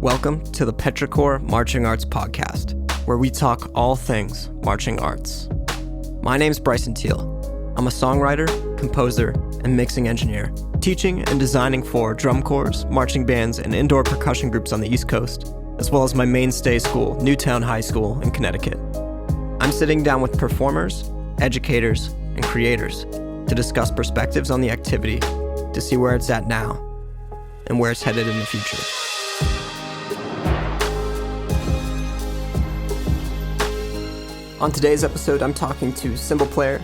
Welcome to the Petrichor Marching Arts Podcast, where we talk all things marching arts. My name's Bryson Teel. I'm a songwriter, composer, and mixing engineer, teaching and designing for drum corps, marching bands, and indoor percussion groups on the East Coast, as well as my mainstay school, Newtown High School in Connecticut. I'm sitting down with performers, educators, and creators to discuss perspectives on the activity, to see where it's at now and where it's headed in the future. On today's episode, I'm talking to cymbal player,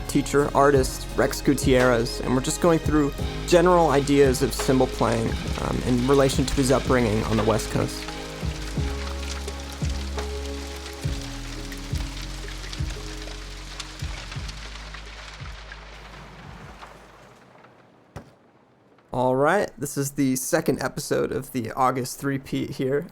teacher, artist, Rex Gutierrez, and we're just going through general ideas of cymbal playing in relation to his upbringing on the West Coast. All right, this is the second episode of the August 3-peat here.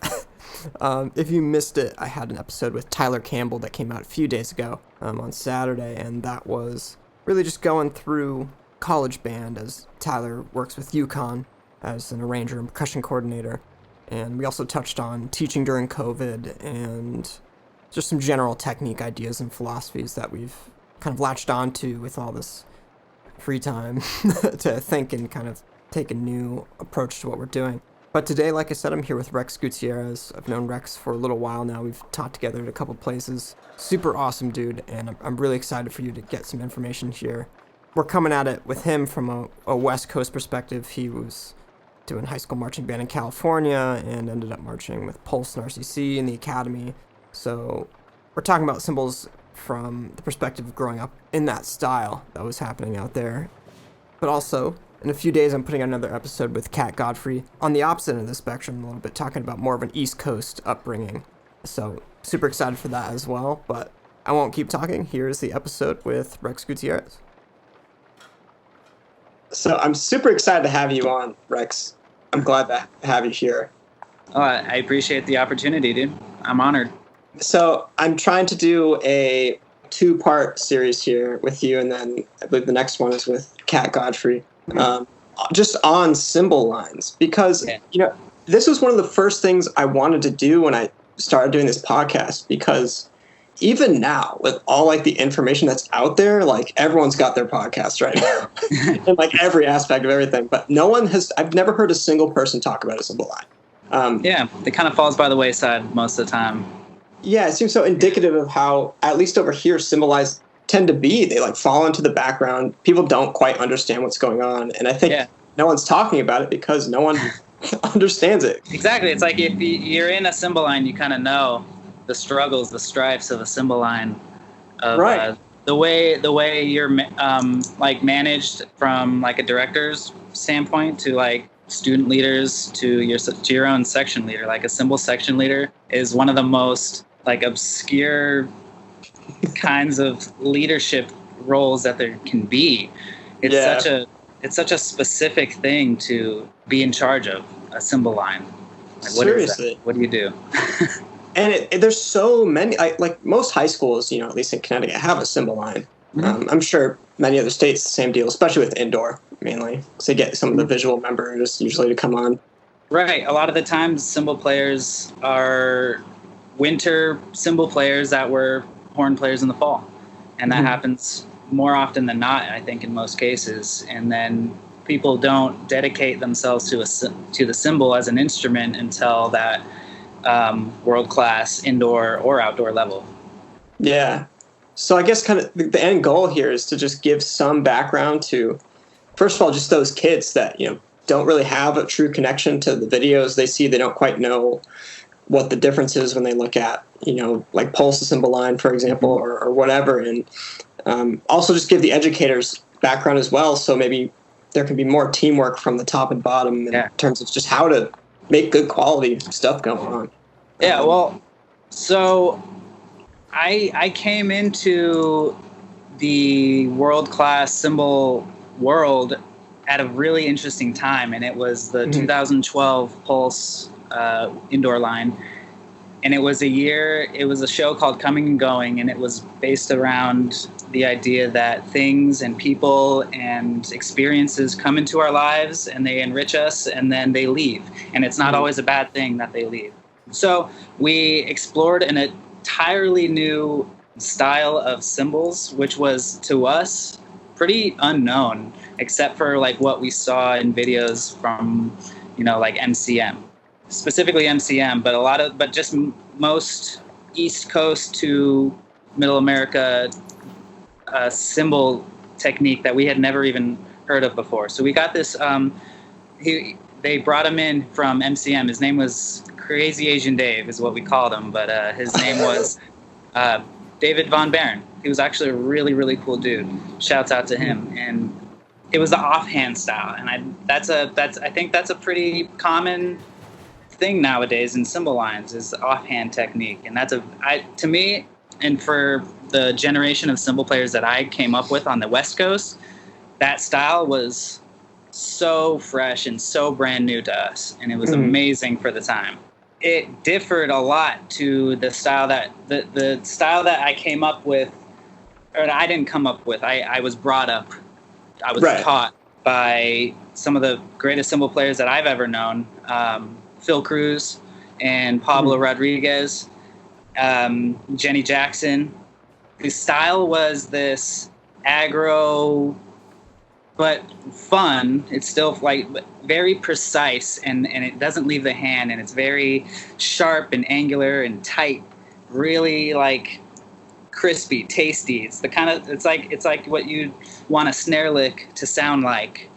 If you missed it, I had an episode with Tyler Campbell that came out a few days ago on Saturday, and that was really just going through college band as Tyler works with UConn as an arranger and percussion coordinator. And we also touched on teaching during COVID and just some general technique ideas and philosophies that we've kind of latched onto with all this free time to think and kind of take a new approach to what we're doing. But today, like I said, I'm here with Rex Gutierrez. I've known Rex for a little while now. We've taught together at a couple places. Super awesome dude, and I'm really excited for you to get some information here. We're coming at it with him from a West Coast perspective. He was doing high school marching band in California and ended up marching with Pulse and RCC in the academy. So we're talking about cymbals from the perspective of growing up in that style that was happening out there. But also, in a few days, I'm putting out another episode with Kat Godfrey on the opposite end of the spectrum a little bit, talking about more of an East Coast upbringing. So super excited for that as well, but I won't keep talking. Here's the episode with Rex Gutierrez. So I'm super excited to have you on, Rex. I'm glad to have you here. Oh, I appreciate the opportunity, dude. I'm honored. So I'm trying to do a 2-part series here with you, and then I believe the next one is with Kat Godfrey. Just on cymbal lines, because this was one of the first things I wanted to do when I started doing this podcast, because even now with all like the information that's out there, like everyone's got their podcast right now in like every aspect of everything, but I've never heard a single person talk about a cymbal line. It kind of falls by the wayside most of the time. Yeah, it seems so indicative of how, at least over here, cymbal lines tend to be. They like fall into the background. People don't quite understand what's going on, and I think no one's talking about it because no one understands it. Exactly. It's like if you're in a cymbal line, you kind of know the struggles, the strifes of a cymbal line. Right. The way you're like managed from like a director's standpoint to like student leaders to your own section leader. Like a cymbal section leader is one of the most like obscure kinds of leadership roles that there can be. It's such a specific thing to be in charge of a cymbal line. Like, what Seriously, is that? What do you do? And there's so many. Like most high schools, at least in Connecticut, have a cymbal line. Mm-hmm. I'm sure many other states the same deal, especially with indoor mainly, because they get some of the visual members usually to come on. Right. A lot of the times, cymbal players are winter cymbal players that were horn players in the fall, and that happens more often than not, I think, in most cases. And then people don't dedicate themselves to the cymbal as an instrument until that world-class indoor or outdoor level. Yeah. So I guess kind of the end goal here is to just give some background to, first of all, just those kids that don't really have a true connection to the videos they see. They don't quite know what the difference is when they look at, like Pulse cymbal line, for example, or whatever. And also just give the educators background as well. So maybe there can be more teamwork from the top and bottom in terms of just how to make good quality stuff going on. Yeah, well, so I came into the world-class cymbal world at a really interesting time, and it was the 2012 Pulse indoor line, and it was a show called Coming and Going, and it was based around the idea that things and people and experiences come into our lives and they enrich us and then they leave. And it's not always a bad thing that they leave. So we explored an entirely new style of cymbals, which was to us pretty unknown, except for like what we saw in videos from, like MCM, specifically MCM, but just most East Coast to Middle America cymbal technique that we had never even heard of before. So we got this. They brought him in from MCM. His name was Crazy Asian Dave, is what we called him, but his name was David Von Baron. He was actually a really, really cool dude. Shouts out to him. And it was the offhand style, and I think that's a pretty common thing nowadays in cymbal lines, is offhand technique. And that's to me, and for the generation of cymbal players that I came up with on the West Coast, that style was so fresh and so brand new to us, and it was amazing for the time. It differed a lot to the style that the style that I came up with, or I didn't come up with. I was brought up. I was taught by some of the greatest cymbal players that I've ever known, Phil Cruz and Pablo Rodriguez, Jenny Jackson. His style was this aggro but fun. It's still like very precise, and it doesn't leave the hand, and it's very sharp and angular and tight, really like crispy, tasty. It's the kind of it's like what you want a snare lick to sound like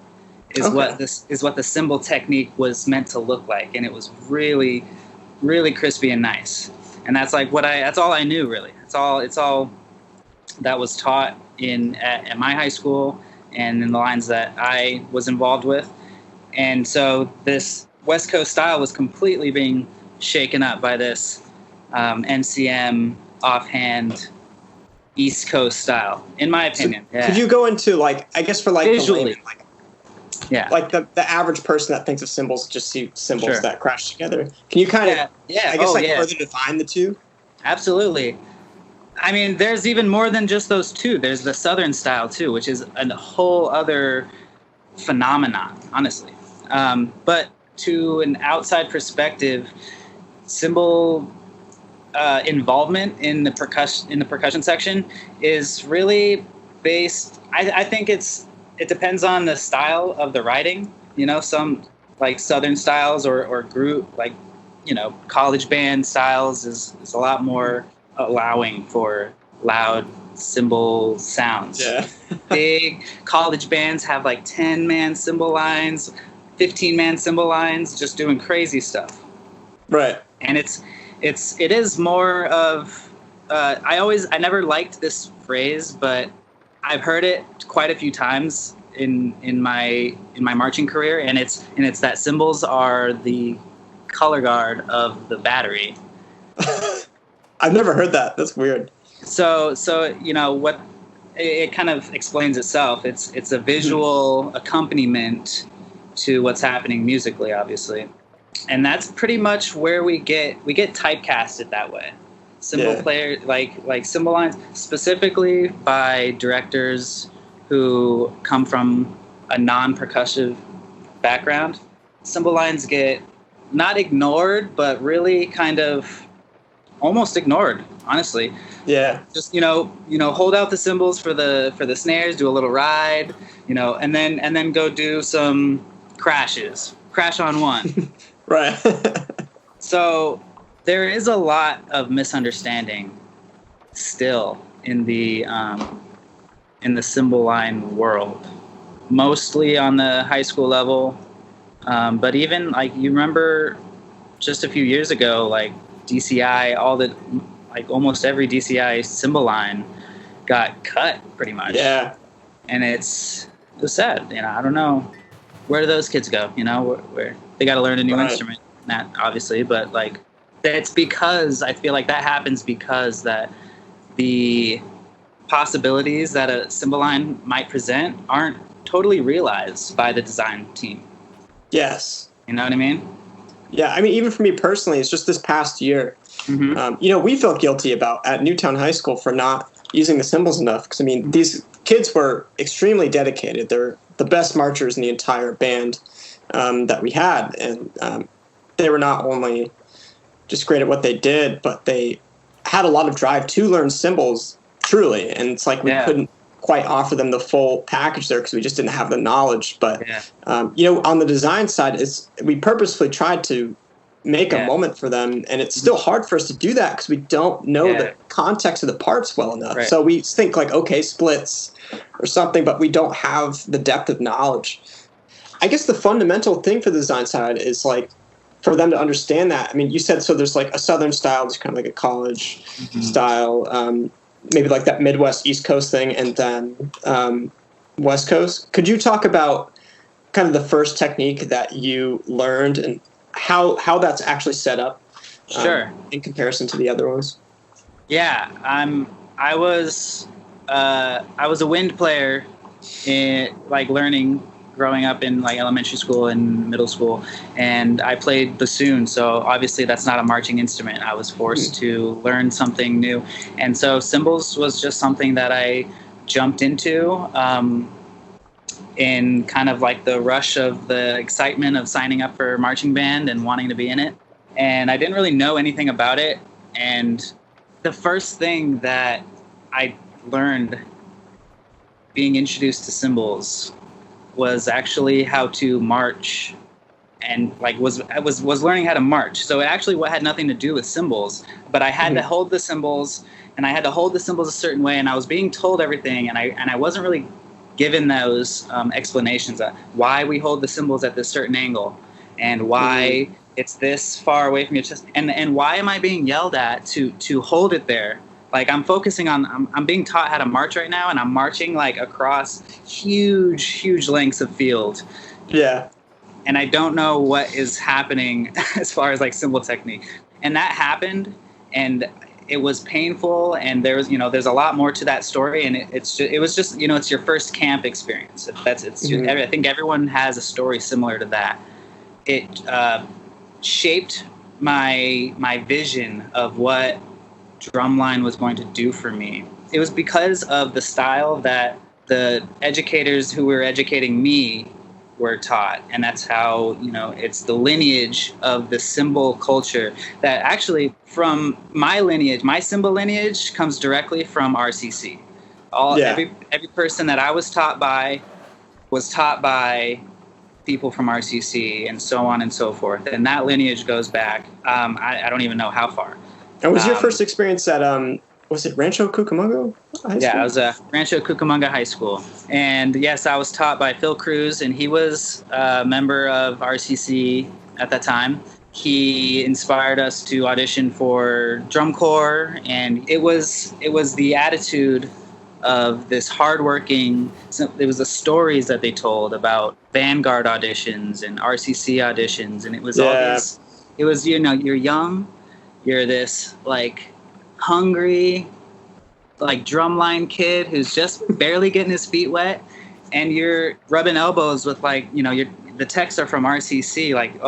is what the cymbal technique was meant to look like, and it was really, really crispy and nice. And that's like that's all I knew, really. It's all that was taught at my high school and in the lines that I was involved with. And so this West Coast style was completely being shaken up by this NCM offhand East Coast style, in my opinion. So could you go into I guess for visually, like the average person that thinks of cymbals just see cymbals that crash together. Can you kind of further define the two? Absolutely. I mean, there's even more than just those two. There's the Southern style too, which is a whole other phenomenon, honestly. But to an outside perspective, cymbal involvement in the percussion section is really based. I think it depends on the style of the writing. Some like Southern styles or group college band styles is a lot more allowing for loud cymbal sounds. Yeah. Big college bands have 10-man cymbal lines, 15-man cymbal lines, just doing crazy stuff. Right. And it is more of I never liked this phrase, but I've heard it quite a few times in my marching career, and it's that cymbals are the color guard of the battery. I've never heard that. That's weird. So what it kind of explains itself. It's a visual accompaniment to what's happening musically, obviously, and that's pretty much where we get typecasted that way. Cymbal player like cymbal lines, specifically by directors who come from a non-percussive background. Cymbal lines get not ignored, but really kind of almost ignored, honestly. Yeah. Just hold out the cymbals for the snares, do a little ride, and then go do some crashes. Crash on one. Right. So there is a lot of misunderstanding still in the cymbal line world, mostly on the high school level, but even you remember just a few years ago, DCI, almost every DCI cymbal line got cut pretty much. Yeah. And it was sad. I don't know, where do those kids go? Where they got to learn a new instrument, that obviously, but that's because I feel like that happens because that the possibilities that a cymbal line might present aren't totally realized by the design team. Yes. You know what I mean? Yeah, I mean, even for me personally, it's just this past year. We felt guilty at Newtown High School for not using the cymbals enough. Because, I mean, these kids were extremely dedicated. They're the best marchers in the entire band that we had. And they were not only just great at what they did, but they had a lot of drive to learn cymbals, truly. And it's like we couldn't quite offer them the full package there because we just didn't have the knowledge. But, on the design side, we purposefully tried to make a moment for them, and it's still hard for us to do that because we don't know the context of the parts well enough. So we think like, okay, splits or something, but we don't have the depth of knowledge. I guess the fundamental thing for the design side is like for them to understand that. I mean, you said, so there's like a Southern style, there's kind of like a college style, maybe like that Midwest East Coast thing, and then West Coast. Could you talk about kind of the first technique that you learned and how that's actually set up in comparison to the other ones? Yeah, I was a wind player in like learning growing up in like elementary school and middle school, and I played bassoon, so obviously that's not a marching instrument. I was forced to learn something new, and so cymbals was just something that I jumped into in kind of like the rush of the excitement of signing up for marching band and wanting to be in it. And I didn't really know anything about it. And the first thing that I learned being introduced to cymbals was actually how to march, and like was learning how to march. So it actually had nothing to do with cymbals, but I had to hold the cymbals, and I had to hold the cymbals a certain way, and I was being told everything, and I wasn't really given those explanations of why we hold the cymbals at this certain angle and why it's this far away from your chest, and why am I being yelled at to hold it there? Like I'm focusing on, I'm being taught how to march right now, and I'm marching like across huge lengths of field. Yeah. And I don't know what is happening as far as like cymbal technique. And that happened, and it was painful, and there's a lot more to that story, and it was just it's your first camp experience. I think everyone has a story similar to that. It shaped my vision of what drumline was going to do for me. It was because of the style that the educators who were educating me were taught, and that's how it's the lineage of the cymbal culture that actually from my lineage, my cymbal lineage comes directly from RCC. Every person that I was taught by people from RCC, and so on and so forth, and that lineage goes back I don't even know how far. And was your first experience at was it Rancho Cucamonga High School? Yeah, I was at Rancho Cucamonga High School. And yes, I was taught by Phil Cruz, and he was a member of RCC at that time. He inspired us to audition for drum corps, and it was the attitude of this hardworking. It was the stories that they told about Vanguard auditions and RCC auditions, and it was all these. It was you're young, you're this like hungry, like drumline kid who's just barely getting his feet wet, and you're rubbing elbows with like the techs are from RCC, like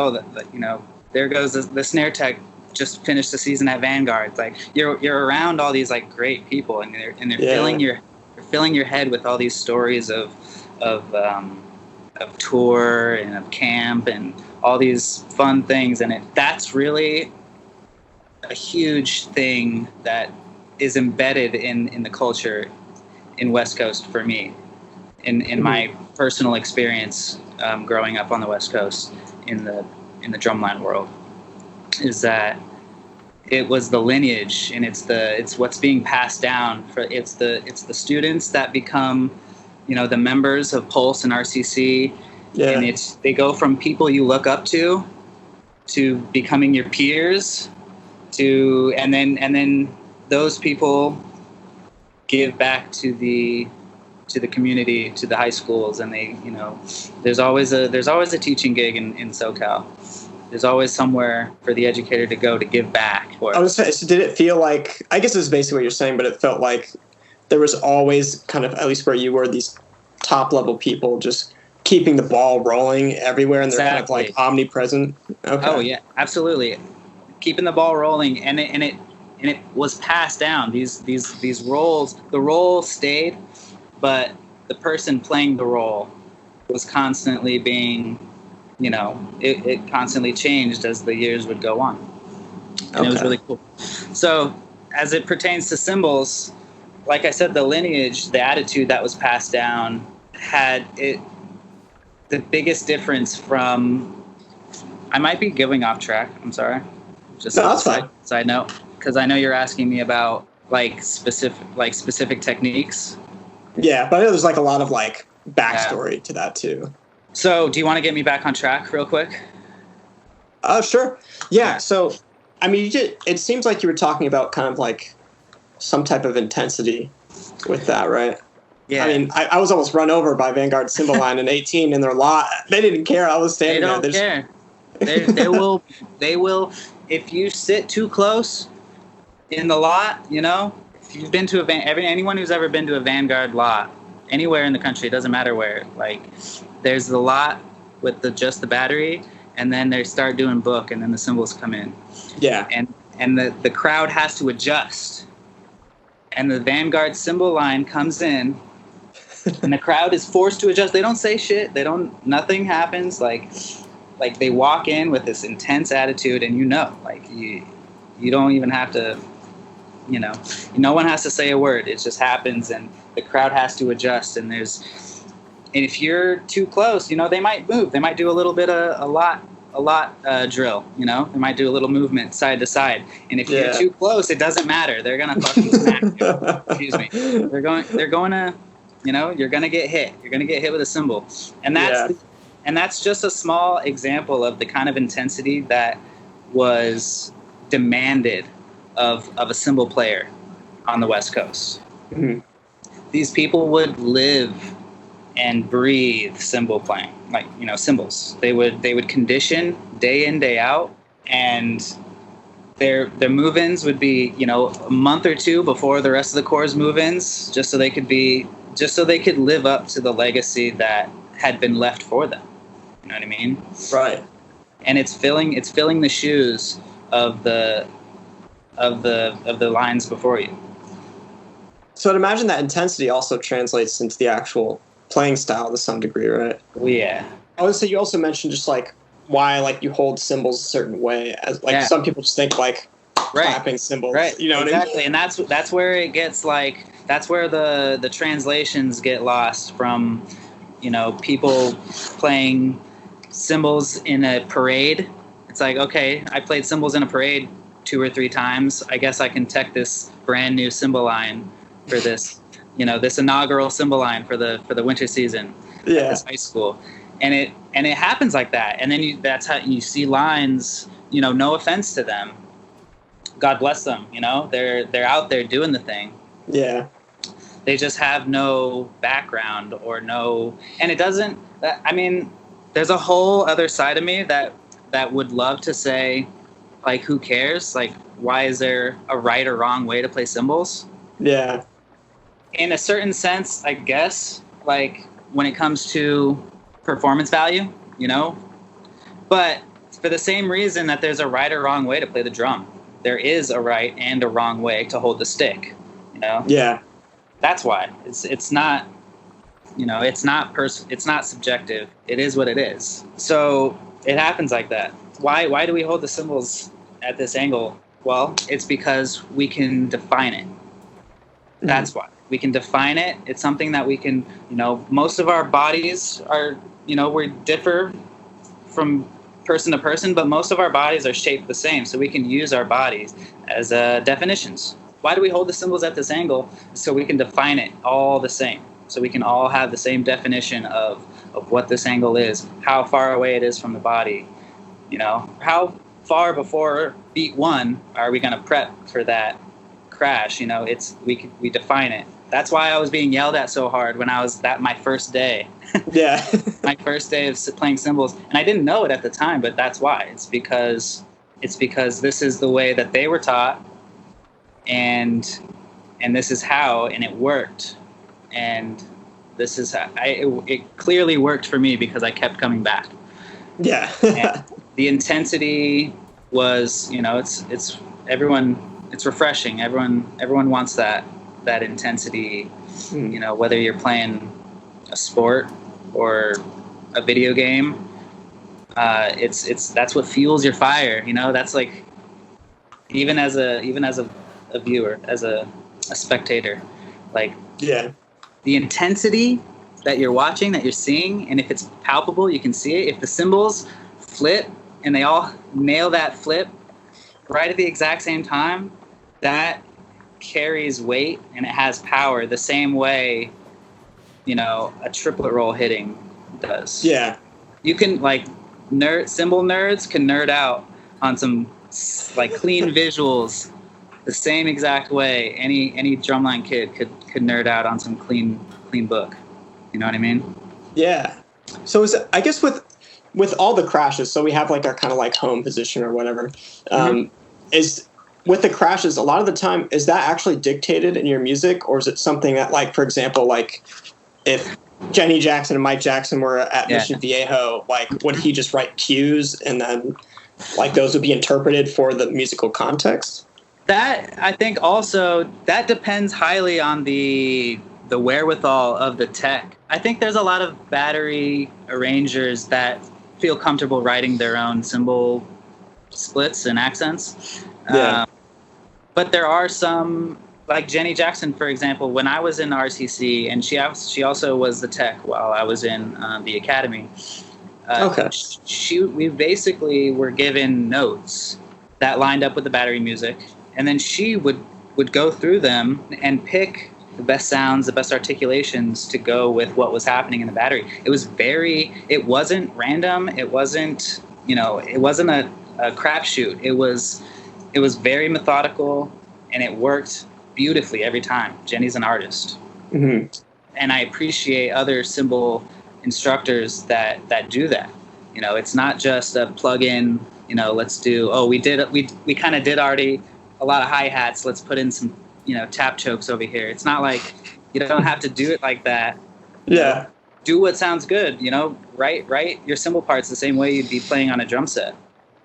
there goes the snare tech just finished the season at Vanguard. It's like you're around all these like great people, and they're filling your head with all these stories of tour and of camp and all these fun things, and that's really a huge thing that is embedded in the culture in West Coast for me, in my personal experience growing up on the West Coast in the drumline world, is that it was the lineage, and it's what's being passed down. It's the students that become the members of Pulse and RCC, and they go from people you look up to becoming your peers. And then those people give back to the community, to the high schools, and they there's always a teaching gig in SoCal. There's always somewhere for the educator to go to give back. I was saying, so did it feel like, I guess this is basically what you're saying, but it felt like there was always kind of, at least where you were, these top level people just keeping the ball rolling everywhere, and they're kind of like omnipresent. Okay. Oh yeah, absolutely. Keeping the ball rolling, and it it was passed down. These roles, the role stayed, but the person playing the role was constantly being, it constantly changed as the years would go on. And It was really cool. So as it pertains to cymbals, like I said, the lineage, the attitude that was passed down had the biggest difference from, I might be going off track. I'm sorry. Just no, that's fine. Side note, because I know you're asking me about specific techniques. Yeah, but I know there's like a lot of like backstory to that too. So, do you want to get me back on track real quick? Sure. Yeah. So, I mean, it seems like you were talking about kind of like some type of intensity with that, right? Yeah. I mean, I was almost run over by Vanguard cymbal line in 18 in their lot. They didn't care. I was standing there. They don't care. They will. If you sit too close in the lot, if you've been to anyone who's ever been to a Vanguard lot anywhere in the country, it doesn't matter where. Like, there's the lot with just the battery, and then they start doing book, and then the cymbals come in. Yeah. And the crowd has to adjust, and the Vanguard cymbal line comes in, and the crowd is forced to adjust. They don't say shit. Nothing happens. Like they walk in with this intense attitude, and like you don't even have to, no one has to say a word. It just happens, and the crowd has to adjust. And if you're too close, they might move. They might do a little bit of a lot drill. They might do a little movement side to side. And if you're too close, it doesn't matter. They're gonna fucking smack you. Excuse me. They're going to, you're gonna get hit. You're gonna get hit with a cymbal, and that's just a small example of the kind of intensity that was demanded of a cymbal player on the West Coast. Mm-hmm. These people would live and breathe cymbal playing, like, cymbals. They would condition day in, day out, and their move-ins would be, a month or two before the rest of the Corps' move-ins, just so they could live up to the legacy that had been left for them. You know what I mean? Right. And it's filling the shoes of the lines before you. So I'd imagine that intensity also translates into the actual playing style to some degree, right? Yeah. I would say you also mentioned just like why like you hold cymbals a certain way, as like some people just think like clapping cymbals, right? You know exactly. what I mean? And that's where it gets that's where the translations get lost from, people playing cymbals in a parade. It's like, okay, I played cymbals in a parade 2 or 3 times. I guess I can tech this brand new cymbal line for this, this inaugural cymbal line for the winter season at this high school. And it happens like that. And then that's how you see lines, no offense to them. God bless them, they're out there doing the thing. Yeah. They just have no background or and it doesn't, there's a whole other side of me that would love to say, like, who cares? Like, why is there a right or wrong way to play cymbals? Yeah. In a certain sense, I guess, like, when it comes to performance value, but for the same reason that there's a right or wrong way to play the drum, there is a right and a wrong way to hold the stick, Yeah. That's why it's not, it's not subjective. It is what it is. So it happens like that. Why do we hold the cymbals at this angle? Well, it's because we can define it. That's why. We can define it. It's something that we can, most of our bodies are, we differ from person to person, but most of our bodies are shaped the same. So we can use our bodies as definitions. Why do we hold the cymbals at this angle? So we can define it all the same. So we can all have the same definition of what this angle is, how far away it is from the body, how far before beat 1 are we going to prep for that crash? We define it. That's why I was being yelled at so hard when I was my first day. Yeah. My first day of playing cymbals, and I didn't know it at the time, but that's why. It's because this is the way that they were taught, and this is how, and it worked, and this is how it clearly worked for me because I kept coming back. Yeah. And the intensity was, it's everyone it's refreshing. Everyone wants that intensity. You know, whether you're playing a sport or a video game, it's that's what fuels your fire. You know, that's like even as a viewer, as a spectator, like yeah, the intensity that you're watching, that you're seeing, and if it's palpable, you can see it. If the cymbals flip and they all nail that flip right at the exact same time, that carries weight and it has power the same way, you know, a triplet roll hitting does. Yeah. You can, like, cymbal nerds can nerd out on some, like, clean visuals the same exact way any drumline kid could nerd out on some clean book. You know what I mean? Yeah. So I guess with all the crashes, so we have like our kind of like home position or whatever, is with the crashes, a lot of the time, is that actually dictated in your music, or is it something that, like, for example, like if Jenny Jackson and Mike Jackson were at Mission Viejo, like would he just write cues and then like those would be interpreted for the musical context? That, I think also, that depends highly on the wherewithal of the tech. I think there's a lot of battery arrangers that feel comfortable writing their own cymbal splits and accents. Yeah. But there are some, like Jenny Jackson, for example, when I was in RCC, and she also was the tech while I was in the academy. We basically were given notes that lined up with the battery music, and then she would go through them and pick the best sounds, the best articulations to go with what was happening in the battery. It wasn't random. It wasn't a crapshoot. It was very methodical, and it worked beautifully every time. Jenny's an artist. Mm-hmm. And I appreciate other cymbal instructors that do that. You know, it's not just a plug-in, you know, we kind of did already a lot of hi-hats, let's put in some, you know, tap chokes over here. It's not like, you don't have to do it like that. Yeah. Do what sounds good, you know, write your cymbal parts the same way you'd be playing on a drum set.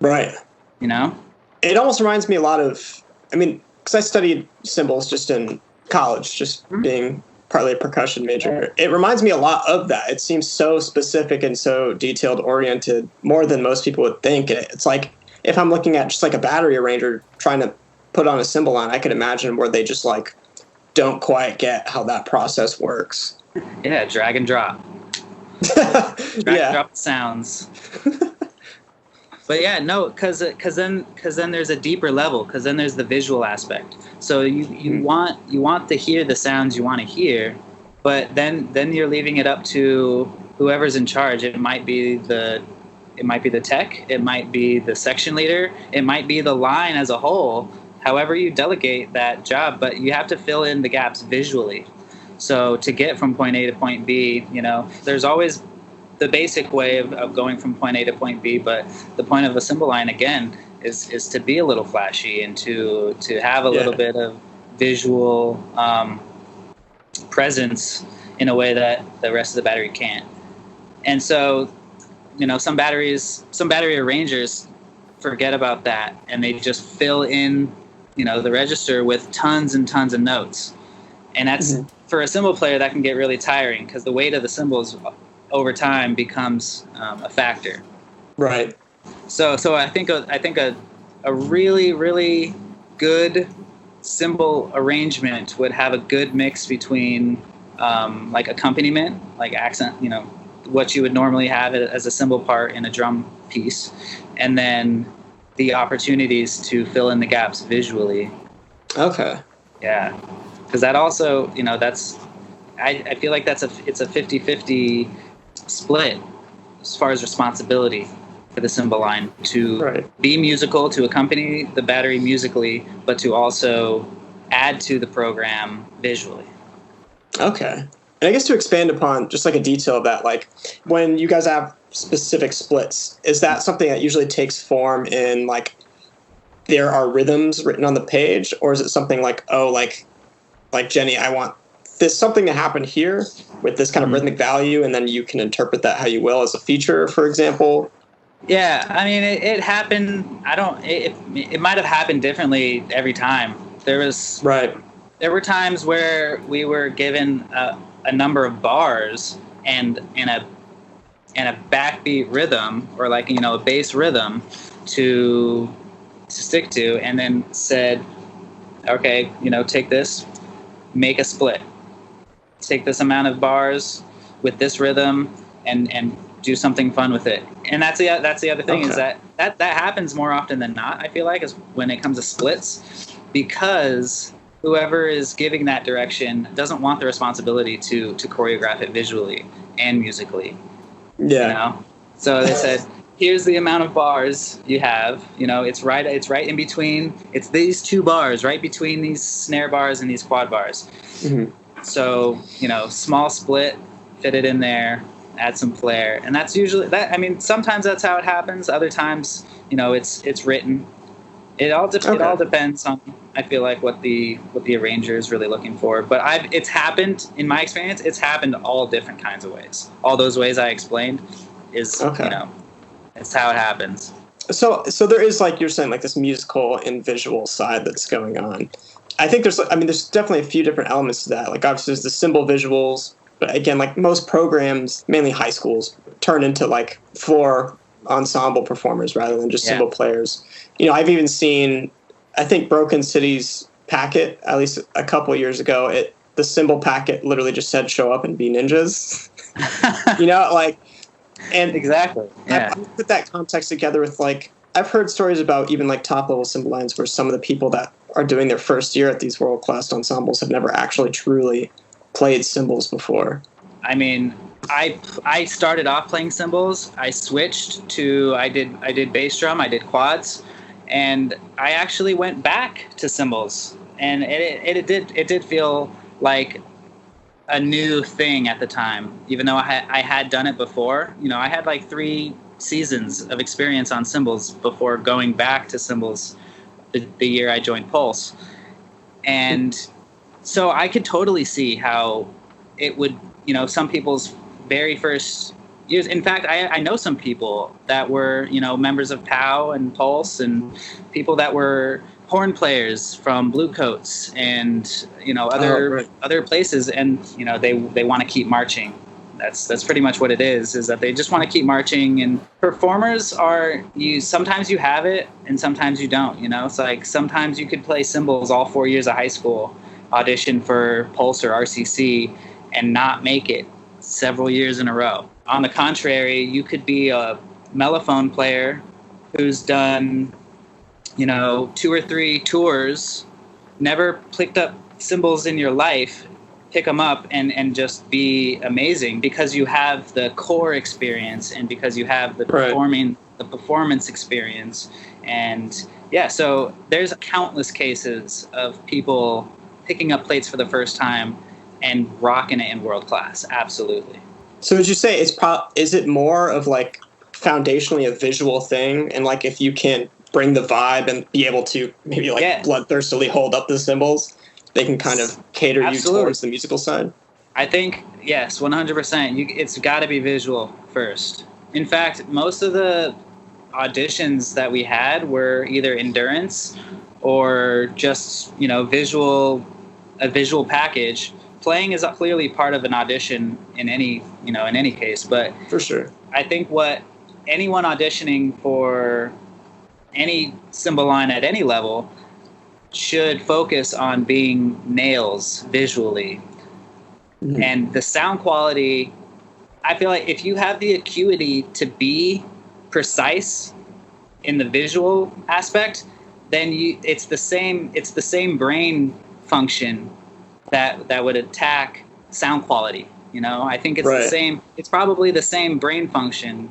Right. You know? It almost reminds me a lot of, I mean, because I studied cymbals just in college, just being partly a percussion major. It reminds me a lot of that. It seems so specific and so detailed oriented, more than most people would think. It's like, if I'm looking at just like a battery arranger trying to put on a cymbal line, I could imagine where they just like don't quite get how that process works. Yeah, drag and drop. Drag and drop sounds. But yeah, no, because then there's a deeper level, because then there's the visual aspect. So you want to hear the sounds you want to hear, but then you're leaving it up to whoever's in charge. It might be the tech, it might be the section leader, it might be the line as a whole. However you delegate that job, but you have to fill in the gaps visually. So to get from point A to point B, you know, there's always the basic way of going from point A to point B, but the point of a cymbal line, again, is to be a little flashy and to have a little bit of visual presence in a way that the rest of the battery can't. And so, you know, some battery arrangers forget about that, and they just fill in, you know, the register with tons and tons of notes. And that's, for a cymbal player, that can get really tiring, because the weight of the cymbals over time becomes a factor. Right. So I think a really, really good cymbal arrangement would have a good mix between like accompaniment, like accent, you know, what you would normally have as a cymbal part in a drum piece, and then the opportunities to fill in the gaps visually. Okay. Yeah. Because that also, you know, I feel like it's a 50-50 split as far as responsibility for the cymbal line, to be musical, to accompany the battery musically, but to also add to the program visually. Okay. And I guess to expand upon just like a detail of that, like when you guys have specific splits, is that something that usually takes form in like there are rhythms written on the page, or is it something like, oh, like Jenny, I want this something to happen here with this kind of rhythmic value, and then you can interpret that how you will as a feature, for example? Yeah, I mean, it happened. It might have happened differently every time. There were times where we were given a number of bars and a backbeat rhythm, or like, a bass rhythm to stick to, and then said, okay, take this, make a split, take this amount of bars with this rhythm, and do something fun with it. And that's the other thing, is that happens more often than not, I feel like, is when it comes to splits, because whoever is giving that direction doesn't want the responsibility to choreograph it visually and musically. Yeah. So they said, here's the amount of bars you have. It's right in between. It's these two bars right between these snare bars and these quad bars. Mm-hmm. So, small split, fit it in there, add some flair. And that's usually that. I mean, sometimes that's how it happens. Other times, it's written. It all depends on, I feel like, what the arranger is really looking for. But it's happened, in my experience, it's happened all different kinds of ways. All those ways I explained is, it's how it happens. So there is, like you're saying, like this musical and visual side that's going on. I think there's definitely a few different elements to that. Like, obviously there's the cymbal visuals, but again, like most programs, mainly high schools, turn into like floor ensemble performers rather than just cymbal players. I've even seen, I think, Broken City's packet, at least a couple of years ago, the cymbal packet literally just said show up and be ninjas. And exactly. Yeah. I put that context together with, like, I've heard stories about even like top level cymbal lines where some of the people that are doing their first year at these world class ensembles have never actually truly played cymbals before. I mean, I started off playing cymbals. I switched to I did bass drum, I did quads, and I actually went back to cymbals, and it did feel like a new thing at the time, even though I had done it before. I had like 3 seasons of experience on cymbals before going back to cymbals the year I joined Pulse. And so I could totally see how it would, some people's very first years. In fact, I know some people that were, members of POW and Pulse, and people that were horn players from Bluecoats and, other places. And, they want to keep marching. That's pretty much what it is that they just want to keep marching. And performers sometimes you have it and sometimes you don't. It's like sometimes you could play cymbals all 4 years of high school, audition for Pulse or RCC, and not make it several years in a row. On the contrary, you could be a mellophone player who's done, 2 or 3 tours, never picked up cymbals in your life, pick them up and just be amazing because you have the core experience and because you have the performance experience. And so there's countless cases of people picking up plates for the first time and rocking it in world class. Absolutely. So would you say is it more of like foundationally a visual thing, and like if you can bring the vibe and be able to maybe bloodthirstily hold up the cymbals, they can kind of cater you towards the musical side? I think, yes, 100%. It's got to be visual first. In fact, most of the auditions that we had were either endurance or just, a visual package. Playing is clearly part of an audition in any case, but for sure, I think what anyone auditioning for any cymbal line at any level should focus on being nails visually. Mm-hmm. And the sound quality, I feel like if you have the acuity to be precise in the visual aspect, then it's the same brain function that would attack sound quality. I think it's the same. It's probably the same brain function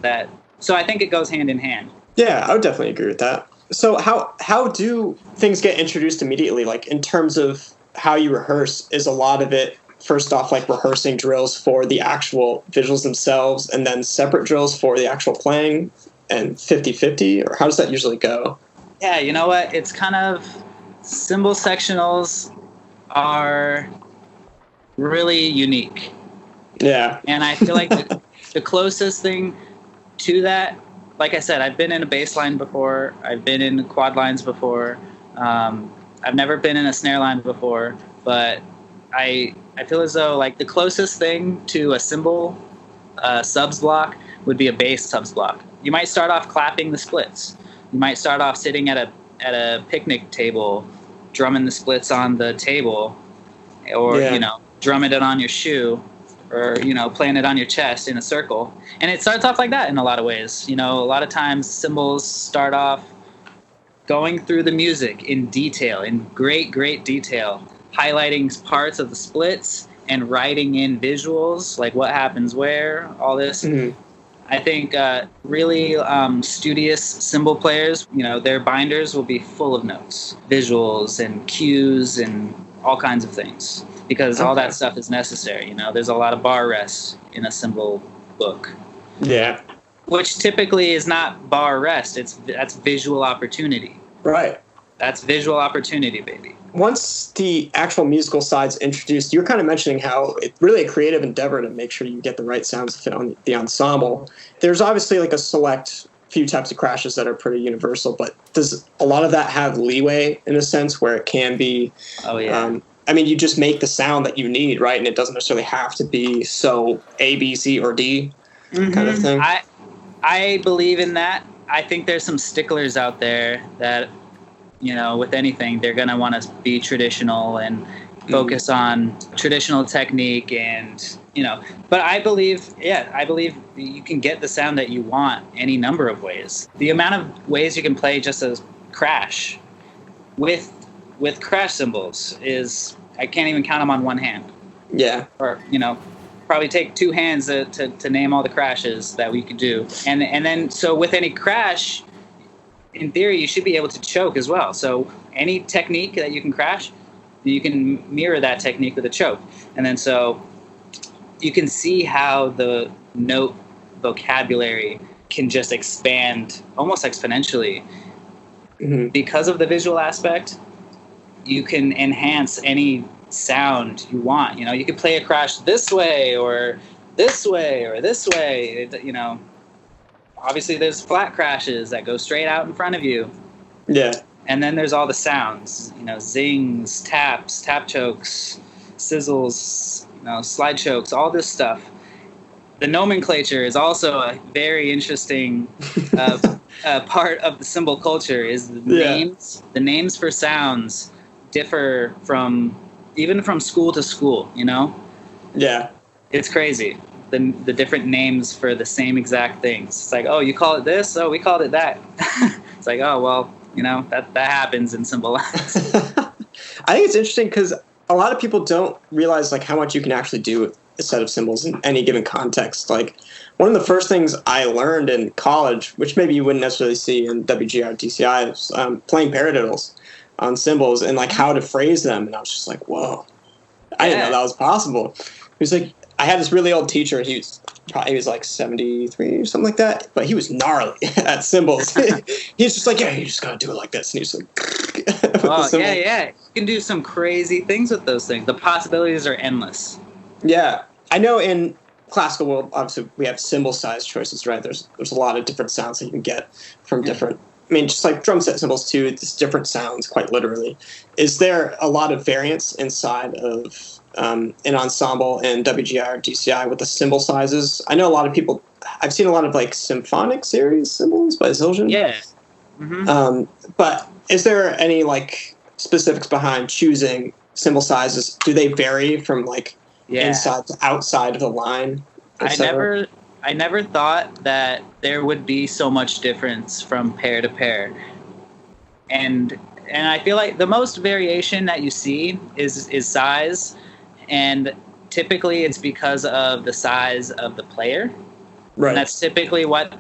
so I think it goes hand in hand. Yeah, I would definitely agree with that. So how do things get introduced immediately? Like, in terms of how you rehearse, is a lot of it first off like rehearsing drills for the actual visuals themselves and then separate drills for the actual playing, and 50-50, or how does that usually go? Yeah, you know what? It's kind of, cymbal sectionals are really unique. Yeah. And I feel like the closest thing to that, like I said, I've been in a bass line before. I've been in quad lines before. I've never been in a snare line before, but I feel as though like the closest thing to a cymbal subs block would be a bass subs block. You might start off clapping the splits. You might start off sitting at a picnic table, drumming the splits on the table, or drumming it on your shoe, or playing it on your chest in a circle. And it starts off like that in a lot of ways. A lot of times cymbals start off going through the music in detail, in great detail, highlighting parts of the splits and writing in visuals, like what happens where, all this. Mm-hmm. I think really studious cymbal players, their binders will be full of notes, visuals and cues and all kinds of things, because all that stuff is necessary. There's a lot of bar rest in a cymbal book. Yeah. Which typically is not bar rest. That's visual opportunity. Right. That's visual opportunity, baby. Once the actual musical side's introduced, you're kind of mentioning how it's really a creative endeavor to make sure you get the right sounds to fit on the ensemble. There's obviously like a select few types of crashes that are pretty universal, but does a lot of that have leeway in a sense where it can be... Oh, yeah. You just make the sound that you need, right? And it doesn't necessarily have to be so A, B, C, or D kind of thing. I believe in that. I think there's some sticklers out there that, with anything, they're going to want to be traditional and focus on traditional technique and, but I believe you can get the sound that you want any number of ways. The amount of ways you can play just a crash with crash cymbals is, I can't even count them on one hand. Yeah. Or, probably take two hands to name all the crashes that we could do. And then, so with any crash, in theory, you should be able to choke as well. So any technique that you can crash, you can mirror that technique with a choke. And then so you can see how the note vocabulary can just expand almost exponentially. Mm-hmm. Because of the visual aspect, you can enhance any sound you want. You can play a crash this way or this way or this way. Obviously there's flat crashes that go straight out in front of you. Yeah. And then there's all the sounds, zings, taps, tap chokes, sizzles, slide chokes, all this stuff. The nomenclature is also a very interesting part of the cymbal culture. Is the names. The names for sounds differ even from school to school. Yeah, it's crazy. The different names for the same exact things. It's like, oh, you call it this? Oh, we called it that. It's like, oh, well, that happens in cymbal lines. I think it's interesting because a lot of people don't realize like how much you can actually do with a set of cymbals in any given context. Like one of the first things I learned in college, which maybe you wouldn't necessarily see in WGR DCI, is playing Paradiddles on cymbals and like how to phrase them. And I was just like, whoa, I didn't know that was possible. He was like, I had this really old teacher. He was like 73 or something like that, but he was gnarly at cymbals. He's just like, yeah, you just gotta do it like this. And he's like, oh yeah. You can do some crazy things with those things. The possibilities are endless. Yeah, I know in classical world, obviously we have cymbal size choices, right? There's a lot of different sounds that you can get from different. Just like drum set cymbals too, it's different sounds quite literally. Is there a lot of variance inside of an ensemble and WGR DCI with the cymbal sizes? I know a lot of people. I've seen a lot of like symphonic series cymbals by Zildjian. Yeah. Mm-hmm. But is there any like specifics behind choosing cymbal sizes? Do they vary from like inside to outside of the line? I never thought that there would be so much difference from pair to pair, and I feel like the most variation that you see is size, and typically it's because of the size of the player. Right. And that's typically what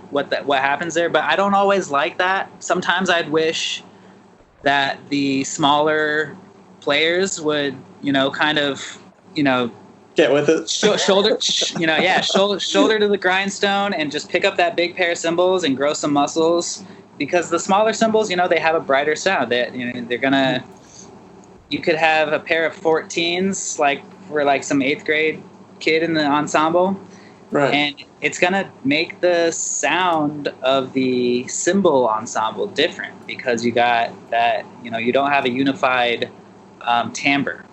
happens there. But I don't always like that. Sometimes I'd wish that the smaller players would, kind of, get with it. shoulder to the grindstone and just pick up that big pair of cymbals and grow some muscles. Because the smaller cymbals, they have a brighter sound. They're gonna. You could have a pair of 14s, like for like some 8th grade kid in the ensemble, Right. And it's going to make the sound of the cymbal ensemble different because you got that, you don't have a unified timbre.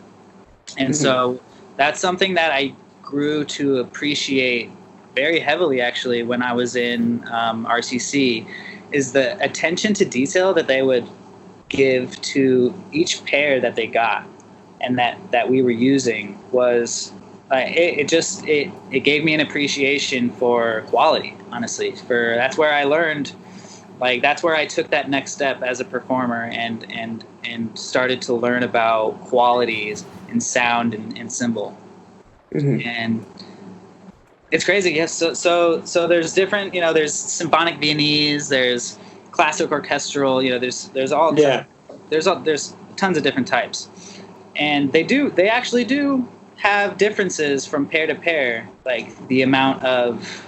And so that's something that I grew to appreciate very heavily, actually, when I was in RCC, is the attention to detail that they would give to each pair that they got and that we were using was... it gave me an appreciation for quality, honestly. That's where I learned, that's where I took that next step as a performer and started to learn about qualities in sound and cymbal. And it's crazy. Yes. So there's different, there's symphonic Viennese, there's classic orchestral, there's all, there's tons of different types. And they actually do have differences from pair to pair, like the amount of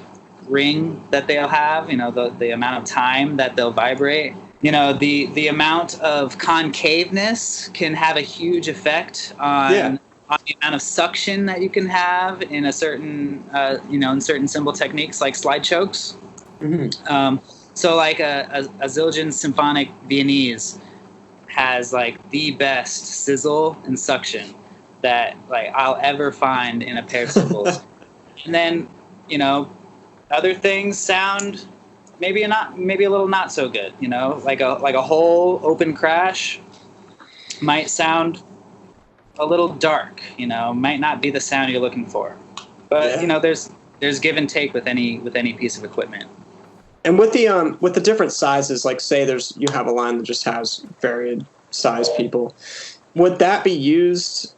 ring that they'll have, the amount of time that they'll vibrate, the amount of concaveness can have a huge effect on the amount of suction that you can have in a certain, in certain cymbal techniques like slide chokes. So like a Zildjian symphonic Viennese has like the best sizzle and suction that I'll ever find in a pair of cymbals. And then, other things sound maybe a little not so good, like a whole open crash might sound a little dark, might not be the sound you're looking for. But there's give and take with any piece of equipment. And with the different sizes, like say you have a line that just has varied size people, would that be used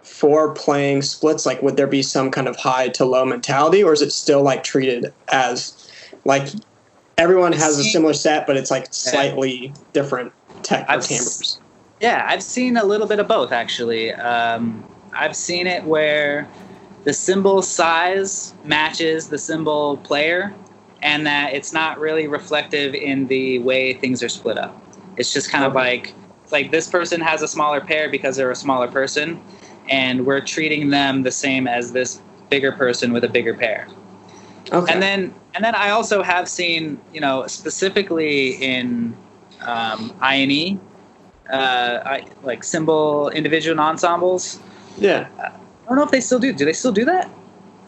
for playing splits? Like, would there be some kind of high to low mentality, or is it still like treated as like everyone has a similar set, but it's like slightly different tech or timbres? Yeah, I've seen a little bit of both, actually. I've seen it where the cymbal size matches the cymbal player, and that it's not really reflective in the way things are split up. It's just kind of like this person has a smaller pair because they're a smaller person, and we're treating them the same as this bigger person with a bigger pair. Okay. And then I also have seen, specifically in I&E, like cymbal individual ensembles. Yeah. I don't know if they still do. Do they still do that?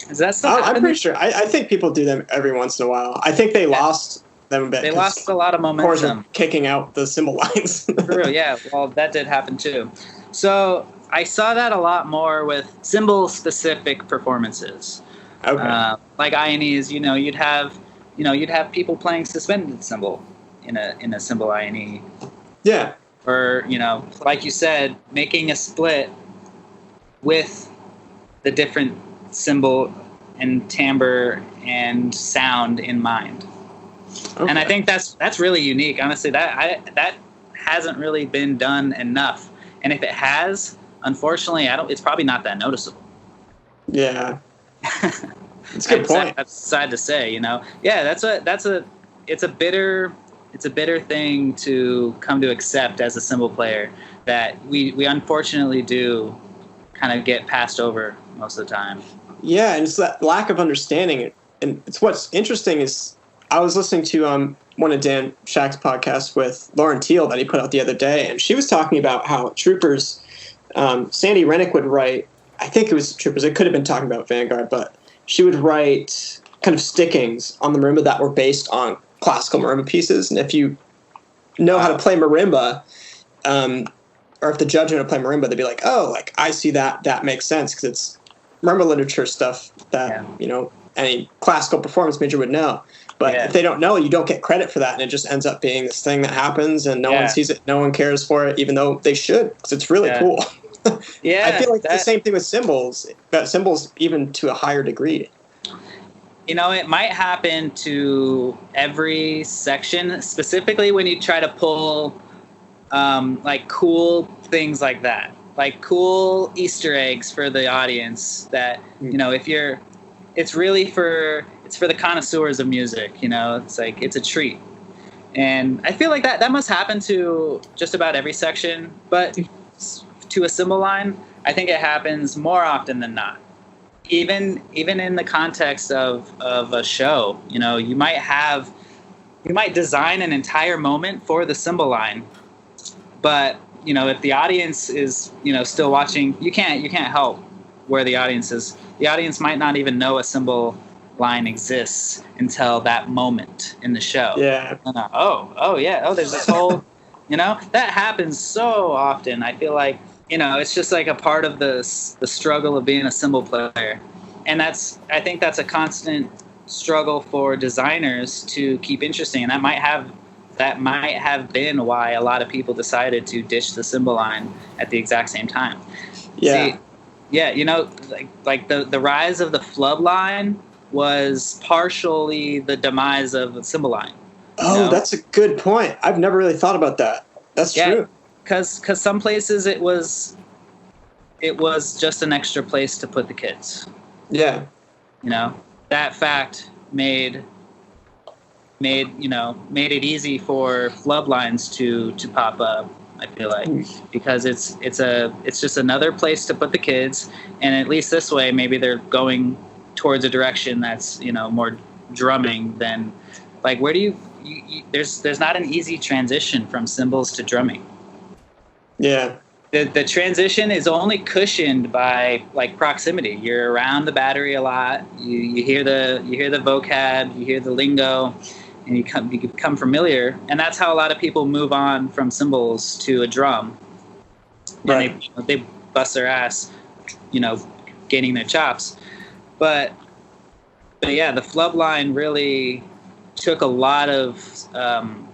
Is that still happening? I'm pretty sure. I think people do them every once in a while. I think they lost them a bit. They lost a lot of momentum. Of course, of kicking out the cymbal lines. For real, yeah. Well, that did happen too. So I saw that a lot more with cymbal-specific performances. Okay. Like I&Es, you'd have people playing suspended cymbal in a cymbal I&E. Yeah. Or like you said, making a split with the different cymbal and timbre and sound in mind. Okay. And I think that's really unique. Honestly, that hasn't really been done enough. And if it has, unfortunately, it's probably not that noticeable. Yeah. That's a good point. That's sad to say, Yeah, it's a bitter thing to come to accept as a cymbal player, that we unfortunately do kind of get passed over most of the time. Yeah, and it's that lack of understanding. And it's what's interesting is I was listening to one of Dan Shack's podcasts with Lauren Teel that he put out the other day, and she was talking about how Troopers, Sandy Rennick would write, I think it was Troopers, it could have been talking about Vanguard, but she would write kind of stickings on the marimba that were based on classical marimba pieces. And if you know how to play marimba, or if the judge knew how to play marimba, they'd be like, oh, like I see that makes sense, because it's marimba literature stuff that any classical performance major would know. But if they don't know, you don't get credit for that, and it just ends up being this thing that happens, and no one sees it, no one cares for it, even though they should, because it's really cool. I feel like the same thing with cymbals, but cymbals even to a higher degree. It might happen to every section, specifically when you try to pull like cool things like that, like cool Easter eggs for the audience that, it's for the connoisseurs of music, it's like, it's a treat. And I feel like that must happen to just about every section, but to a cymbal line, I think it happens more often than not. even in the context of a show, you might design an entire moment for the cymbal line, but if the audience is still watching, you can't help where the audience is. The audience might not even know a cymbal line exists until that moment in the show. Yeah. Oh yeah. Oh, there's this whole, that happens so often. I feel like, it's just like a part of the struggle of being a cymbal player. And I think that's a constant struggle for designers to keep interesting. And that might have been why a lot of people decided to ditch the cymbal line at the exact same time. Yeah. See, yeah, like the rise of the flub line was partially the demise of the cymbal line. Oh, that's a good point. I've never really thought about that. That's true. Because some places it was just an extra place to put the kids. Yeah. That fact made it easy for flub lines to pop up. I feel like, because it's just another place to put the kids, and at least this way maybe they're going towards a direction that's more drumming than, like, where do you there's not an easy transition from cymbals to drumming. Yeah. The transition is only cushioned by like proximity. You're around the battery a lot. You hear the vocab, you hear the lingo, and you become familiar. And that's how a lot of people move on from cymbals to a drum. Right. And they bust their ass, gaining their chops. But yeah, the flub line really took a lot of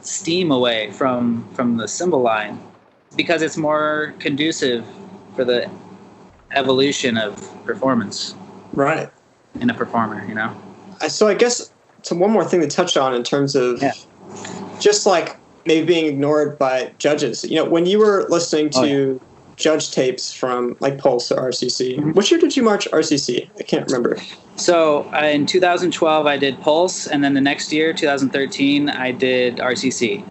steam away from the cymbal line, because it's more conducive for the evolution of performance. Right. In a performer, So I guess one more thing to touch on in terms of just like maybe being ignored by judges. When you were listening to judge tapes from like Pulse or RCC, which year did you march RCC? I can't remember. So in 2012, I did Pulse, and then the next year, 2013, I did RCC.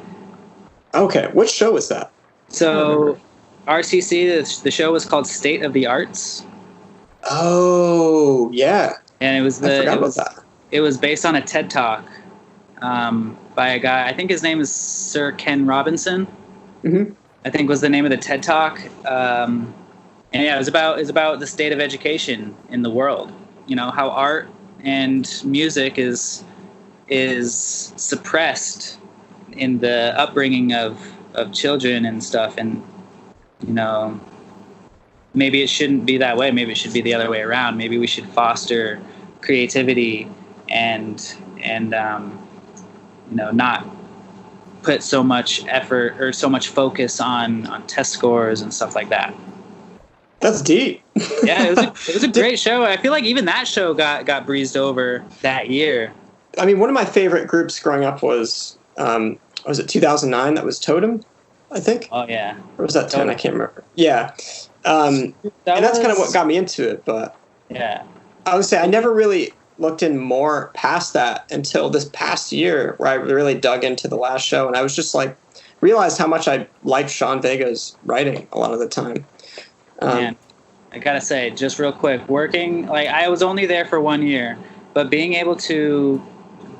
Okay. Which show was that? So RCC, the show was called State of the Arts. Oh, yeah. And I forgot about that. It was based on a TED Talk by a guy, I think his name is Sir Ken Robinson. Mm-hmm. I think was the name of the TED Talk. And yeah, it was about the state of education in the world. How art and music is suppressed in the upbringing of children and stuff, and maybe it shouldn't be that way. Maybe it should be the other way around. Maybe we should foster creativity and not put so much effort or so much focus on test scores and stuff like that. That's deep. Yeah, it was a great show. I feel like even that show got breezed over that year. I mean, one of my favorite groups growing up was it 2009? That was Totem, I think. Oh yeah. Or was that 10? I can't remember. Yeah. And that's kind of what got me into it. But yeah, I would say I never really looked in more past that until this past year, where I really dug into the last show, and I was just like realized how much I liked Sean Vega's writing a lot of the time. Man, I gotta say, just real quick, working, like, I was only there for 1 year, but being able to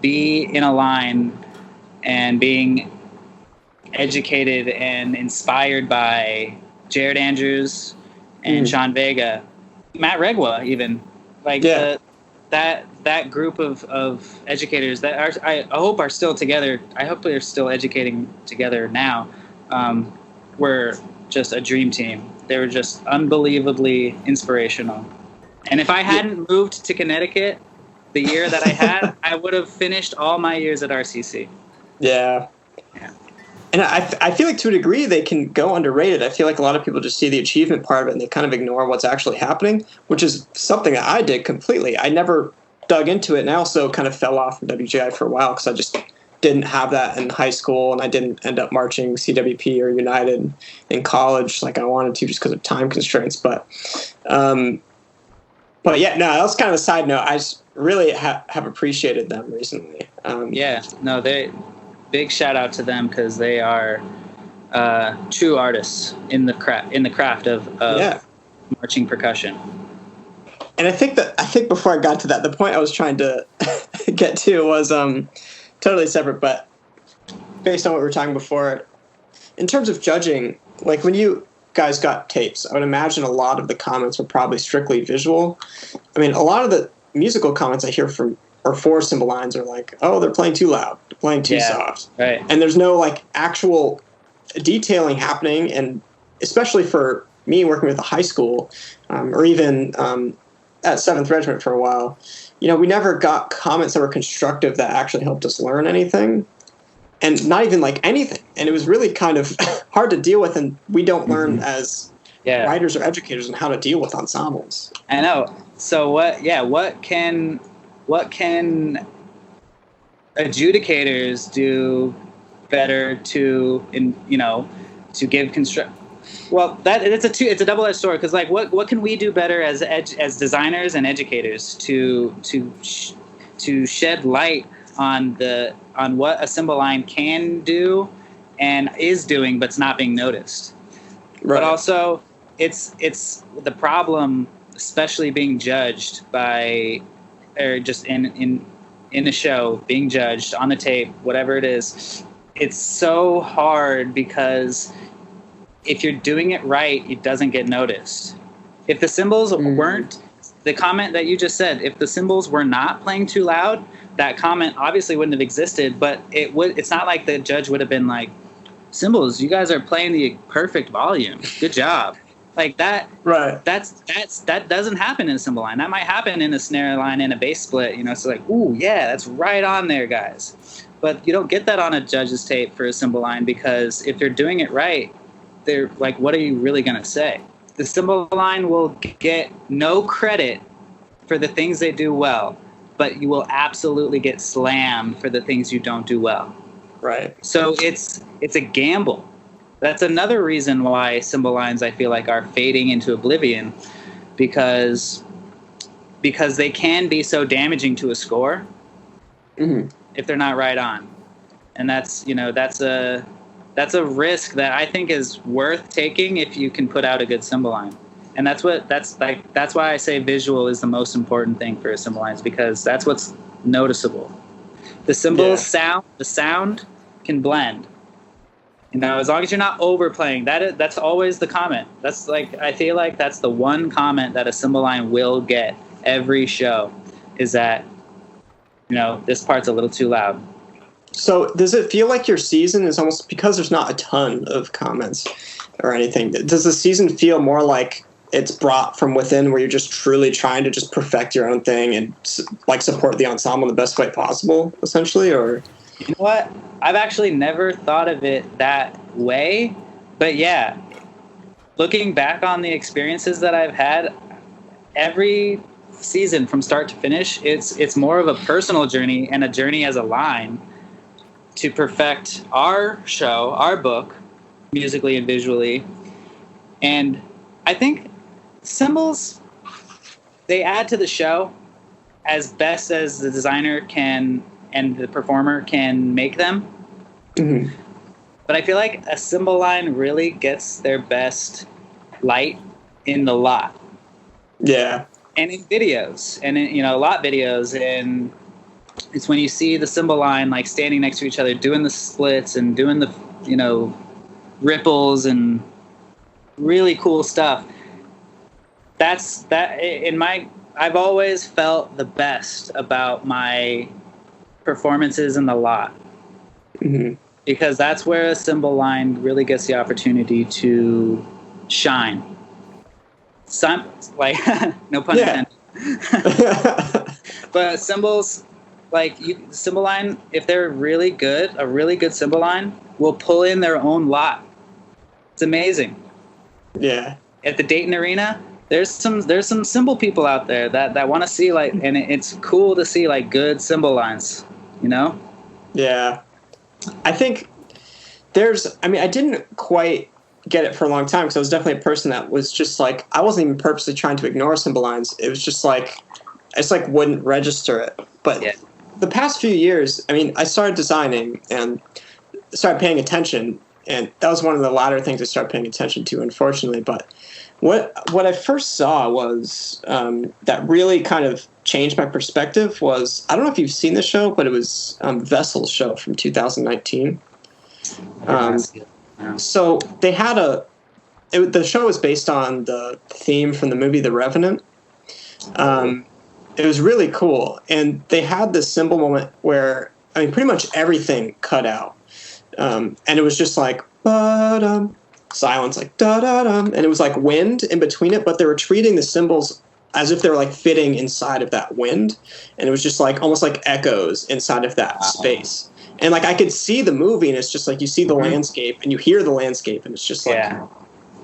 be in a line and being educated and inspired by Jared Andrews and Sean Vega, Matt Regwa even, like, that group of educators that are, I hope are still together. I hope they're still educating together now. Were just a dream team. They were just unbelievably inspirational. And if I hadn't moved to Connecticut the year that I had, I would have finished all my years at RCC. Yeah. And I feel like to a degree they can go underrated. I feel like a lot of people just see the achievement part of it and they kind of ignore what's actually happening, which is something that I did completely. I never dug into it, and I also kind of fell off from WJI for a while because I just didn't have that in high school, and I didn't end up marching CWP or United in college like I wanted to just because of time constraints. But yeah, no, that was kind of a side note. I just really have appreciated them recently. Big shout out to them because they are true artists in the craft of marching percussion. And I think before I got to that, the point I was trying to get to was totally separate, but based on what we were talking before, in terms of judging, like when you guys got tapes, I would imagine a lot of the comments were probably strictly visual. I mean, a lot of the musical comments I hear from or for cymbal lines are like, oh, they're playing too loud, they're playing too soft. Right. And there's no like actual detailing happening. And especially for me working with a high school or even at 7th Regiment for a while, you know, we never got comments that were constructive that actually helped us learn anything. And not even like anything. And it was really kind of hard to deal with. And we don't learn as writers or educators on how to deal with ensembles. I know. So what can adjudicators do better to give well, it's a double-edged sword, because like what can we do better as designers and educators to shed light on what a cymbal line can do and is doing but's not being noticed. Right. But also it's the problem, especially being judged by, or just in a show, being judged on the tape, whatever it is. It's so hard because if you're doing it right, it doesn't get noticed. If the cymbals weren't, the comment that you just said, if the cymbals were not playing too loud, that comment obviously wouldn't have existed, but it's not like the judge would have been like, cymbals, you guys are playing the perfect volume. Good job. Like that, right? That doesn't happen in a cymbal line. That might happen in a snare line and a bass split. You know, so like, ooh, yeah, that's right on there, guys. But you don't get that on a judge's tape for a cymbal line, because if they're doing it right, they're like, what are you really gonna say? The cymbal line will get no credit for the things they do well, but you will absolutely get slammed for the things you don't do well. Right. So it's a gamble. That's another reason why cymbal lines, I feel like, are fading into oblivion, because they can be so damaging to a score if they're not right on. And that's a risk that I think is worth taking if you can put out a good cymbal line. And that's why I say visual is the most important thing for a cymbal line, because that's what's noticeable. The cymbal sound can blend. You know, as long as you're not overplaying, that's always the comment. That's like, I feel like that's the one comment that a cymbal line will get every show, is that, you know, this part's a little too loud. So does it feel like your season is almost, because there's not a ton of comments or anything, does the season feel more like it's brought from within, where you're just truly trying to just perfect your own thing and like support the ensemble in the best way possible, essentially? Or you know what? I've actually never thought of it that way, but yeah, looking back on the experiences that I've had, every season from start to finish, it's more of a personal journey and a journey as a line to perfect our show, our book, musically and visually. And I think cymbals, they add to the show as best as the designer can and the performer can make them. Mm-hmm. But I feel like a cymbal line really gets their best light in the lot. Yeah. And in videos, and in, lot videos, and it's when you see the cymbal line like standing next to each other, doing the splits and doing the, ripples and really cool stuff. I've always felt the best about my performances in the lot. Mm-hmm. Because that's where a cymbal line really gets the opportunity to shine. No pun intended. But cymbals, cymbal line, if they're really good, a really good cymbal line will pull in their own lot. It's amazing. Yeah. At the Dayton Arena, there's some cymbal people out there that want to see and it's cool to see good cymbal lines, Yeah. I think I didn't quite get it for a long time, because I was definitely a person that was just I wasn't even purposely trying to ignore cymbal lines. It was just I just wouldn't register it. But the past few years, I started designing and started paying attention and that was one of the latter things I started paying attention to, unfortunately. But what I first saw was that really kind of changed my perspective was, I don't know if you've seen the show, but it was Vessel's show from 2019. So they had the show was based on the theme from the movie The Revenant. It was really cool, and they had this cymbal moment where, I mean, pretty much everything cut out, and it was just like ba-dum, silence, like da-da-dum, and it was like wind in between it, but they were treating the cymbals as if they were like fitting inside of that wind, and it was just like almost like echoes inside of that space. And like I could see the movie, and it's just like you see the landscape and you hear the landscape, and it's just like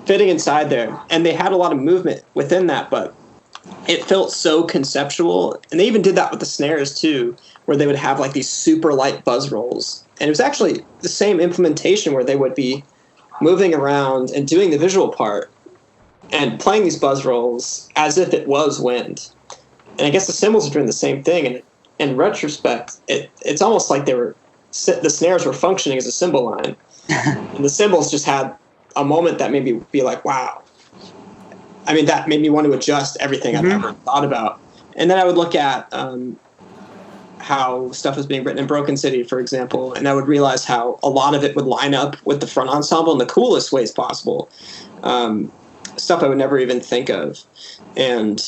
fitting inside there. And they had a lot of movement within that, but it felt so conceptual. And they even did that with the snares too, where they would have like these super light buzz rolls. And it was actually the same implementation where they would be moving around and doing the visual part and playing these buzz rolls as if it was wind. And I guess the cymbals are doing the same thing. And in retrospect, it's almost like the snares were functioning as a cymbal line. And the cymbals just had a moment that made me be like, wow. I mean, that made me want to adjust everything I've ever thought about. And then I would look at how stuff was being written in Broken City, for example, and I would realize how a lot of it would line up with the front ensemble in the coolest ways possible. Stuff I would never even think of. And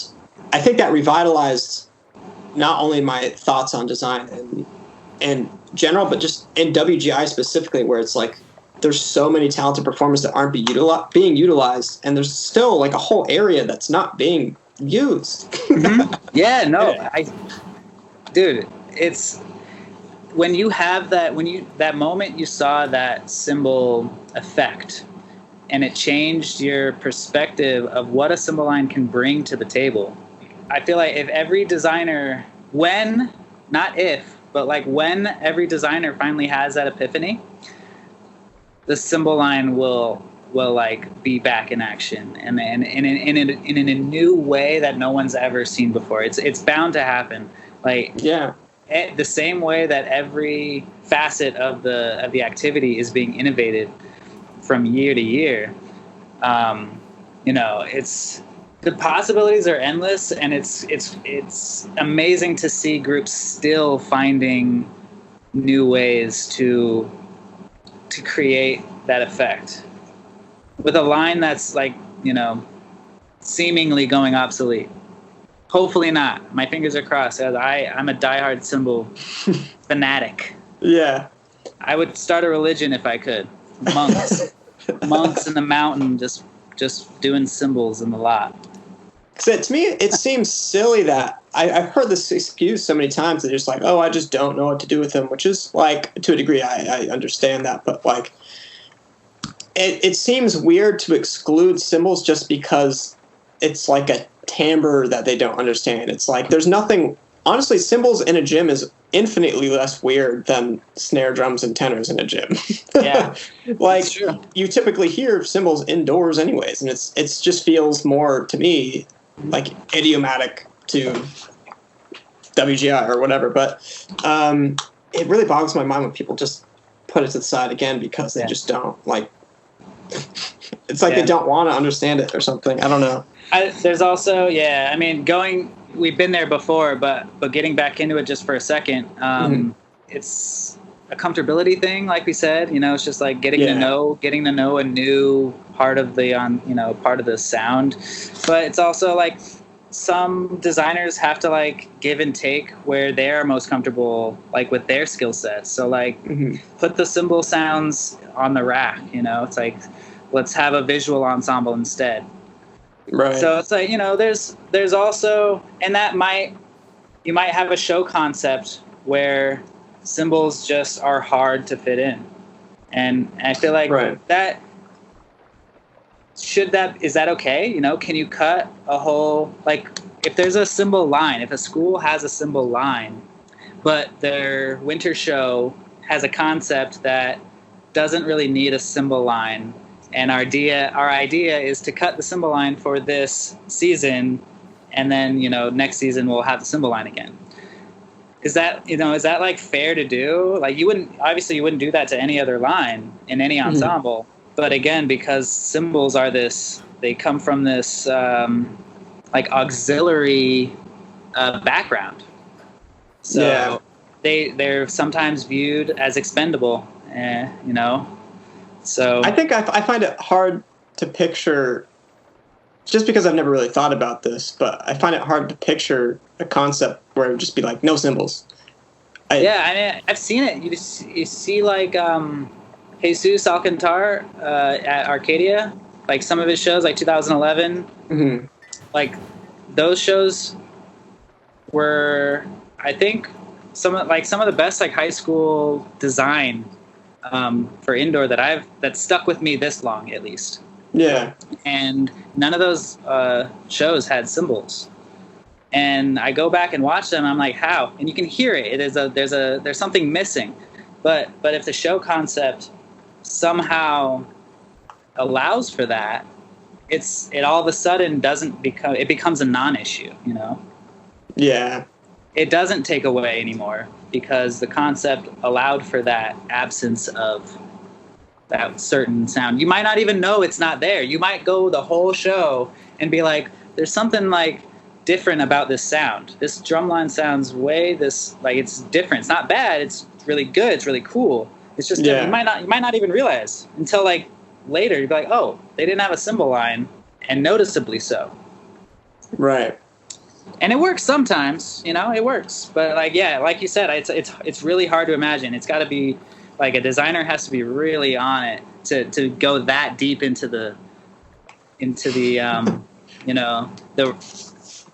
I think that revitalized not only my thoughts on design in general, but just in WGI specifically, where it's like, there's so many talented performers that aren't being utilized, and there's still like a whole area that's not being used. Yeah, no, dude, it's when you have that moment you saw that cymbal effect, and it changed your perspective of what a cymbal line can bring to the table. I feel like if every designer, when every designer finally has that epiphany, the cymbal line will like be back in action and in a new way that no one's ever seen before. It's bound to happen. Like the same way that every facet of the activity is being innovated from year to year. It's the possibilities are endless, and it's amazing to see groups still finding new ways to create that effect with a line that's like, seemingly going obsolete. Hopefully not. My fingers are crossed. I'm a diehard cymbal fanatic. Yeah. I would start a religion if I could. Monks in the mountain just doing cymbals in the lot. Because to me, it seems silly that I've heard this excuse so many times that just like, oh, I just don't know what to do with them, which is like, to a degree, I understand that, but like, it seems weird to exclude cymbals just because it's like a timbre that they don't understand. It's like, there's nothing, honestly, cymbals in a gym is infinitely less weird than snare drums and tenors in a gym. Yeah. Like, you typically hear cymbals indoors anyways, and it's just feels more, to me, like idiomatic to WGI or whatever. But it really boggles my mind when people just put it to the side again because they just don't, like, it's like they don't want to understand it or something. I don't know. There's also, we've been there before, but getting back into it just for a second, it's a comfortability thing, like we said. It's just like getting to know a new part of the sound. But it's also like some designers have to like give and take where they're most comfortable, like with their skill sets. So like put the cymbal sounds on the rack. It's like, let's have a visual ensemble instead. Right. So it's like, there's also, and you might have a show concept where cymbals just are hard to fit in. And I feel like is that okay? Can you cut a whole, like, if there's a cymbal line, if a school has a cymbal line, but their winter show has a concept that doesn't really need a cymbal line, and our idea is to cut the cymbal line for this season, and then, next season we'll have the cymbal line again. is that like fair to do? Like you wouldn't do that to any other line in any ensemble. But again, because cymbals are they come from this like auxiliary background. So they're sometimes viewed as expendable, So I think I find it hard to picture, just because I've never really thought about this, but I find it hard to picture a concept where it would just be like no cymbals. I've seen it. You see like Jesus Alcantar at Arcadia, like some of his shows, like 2011. Mm-hmm. Like those shows were, I think, some of the best like high school design for indoor that stuck with me this long, at least. Yeah. And none of those shows had cymbals. And I go back and watch them, and I'm like, how? And you can hear it. There's something missing. But if the show concept somehow allows for that, it all of a sudden becomes a non-issue, Yeah. It doesn't take away anymore because the concept allowed for that absence of that certain sound. You might not even know it's not there. You might go the whole show and be like, there's something like different about this sound. This drum line sounds it's different. It's not bad. It's really good. It's really cool. It's just you might not even realize until like later. You'd be like, oh, they didn't have a cymbal line, and noticeably so. Right. And it works sometimes, it works. But like you said, it's really hard to imagine. It's got to be like a designer has to be really on it to go that deep into the the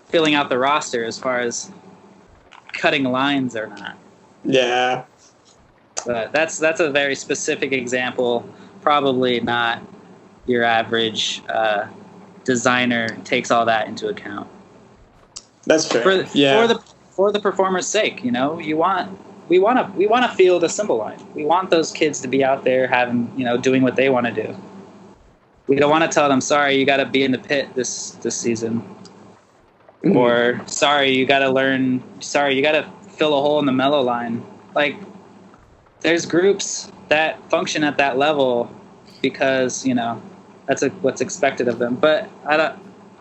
filling out the roster as far as cutting lines or not. Yeah. But that's a very specific example. Probably not your average designer takes all that into account. That's fair. For the performer's sake, we want to feel the cymbal line. We want those kids to be out there having, doing what they want to do. We don't want to tell them, sorry, you got to be in the pit this season. Mm-hmm. Or sorry, you got to fill a hole in the mellow line. Like, there's groups that function at that level because, that's what's expected of them. But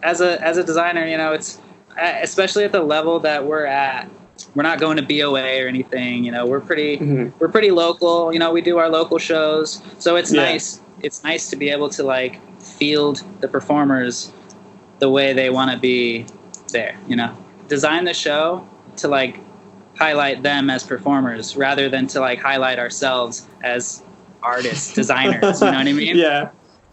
as a designer, it's especially at the level that we're at. We're not going to BOA or anything. We're pretty local. We do our local shows, so it's nice. It's nice to be able to like field the performers the way they want to be there. Design the show to like highlight them as performers rather than to like highlight ourselves as artists, designers. You know what I mean? Yeah.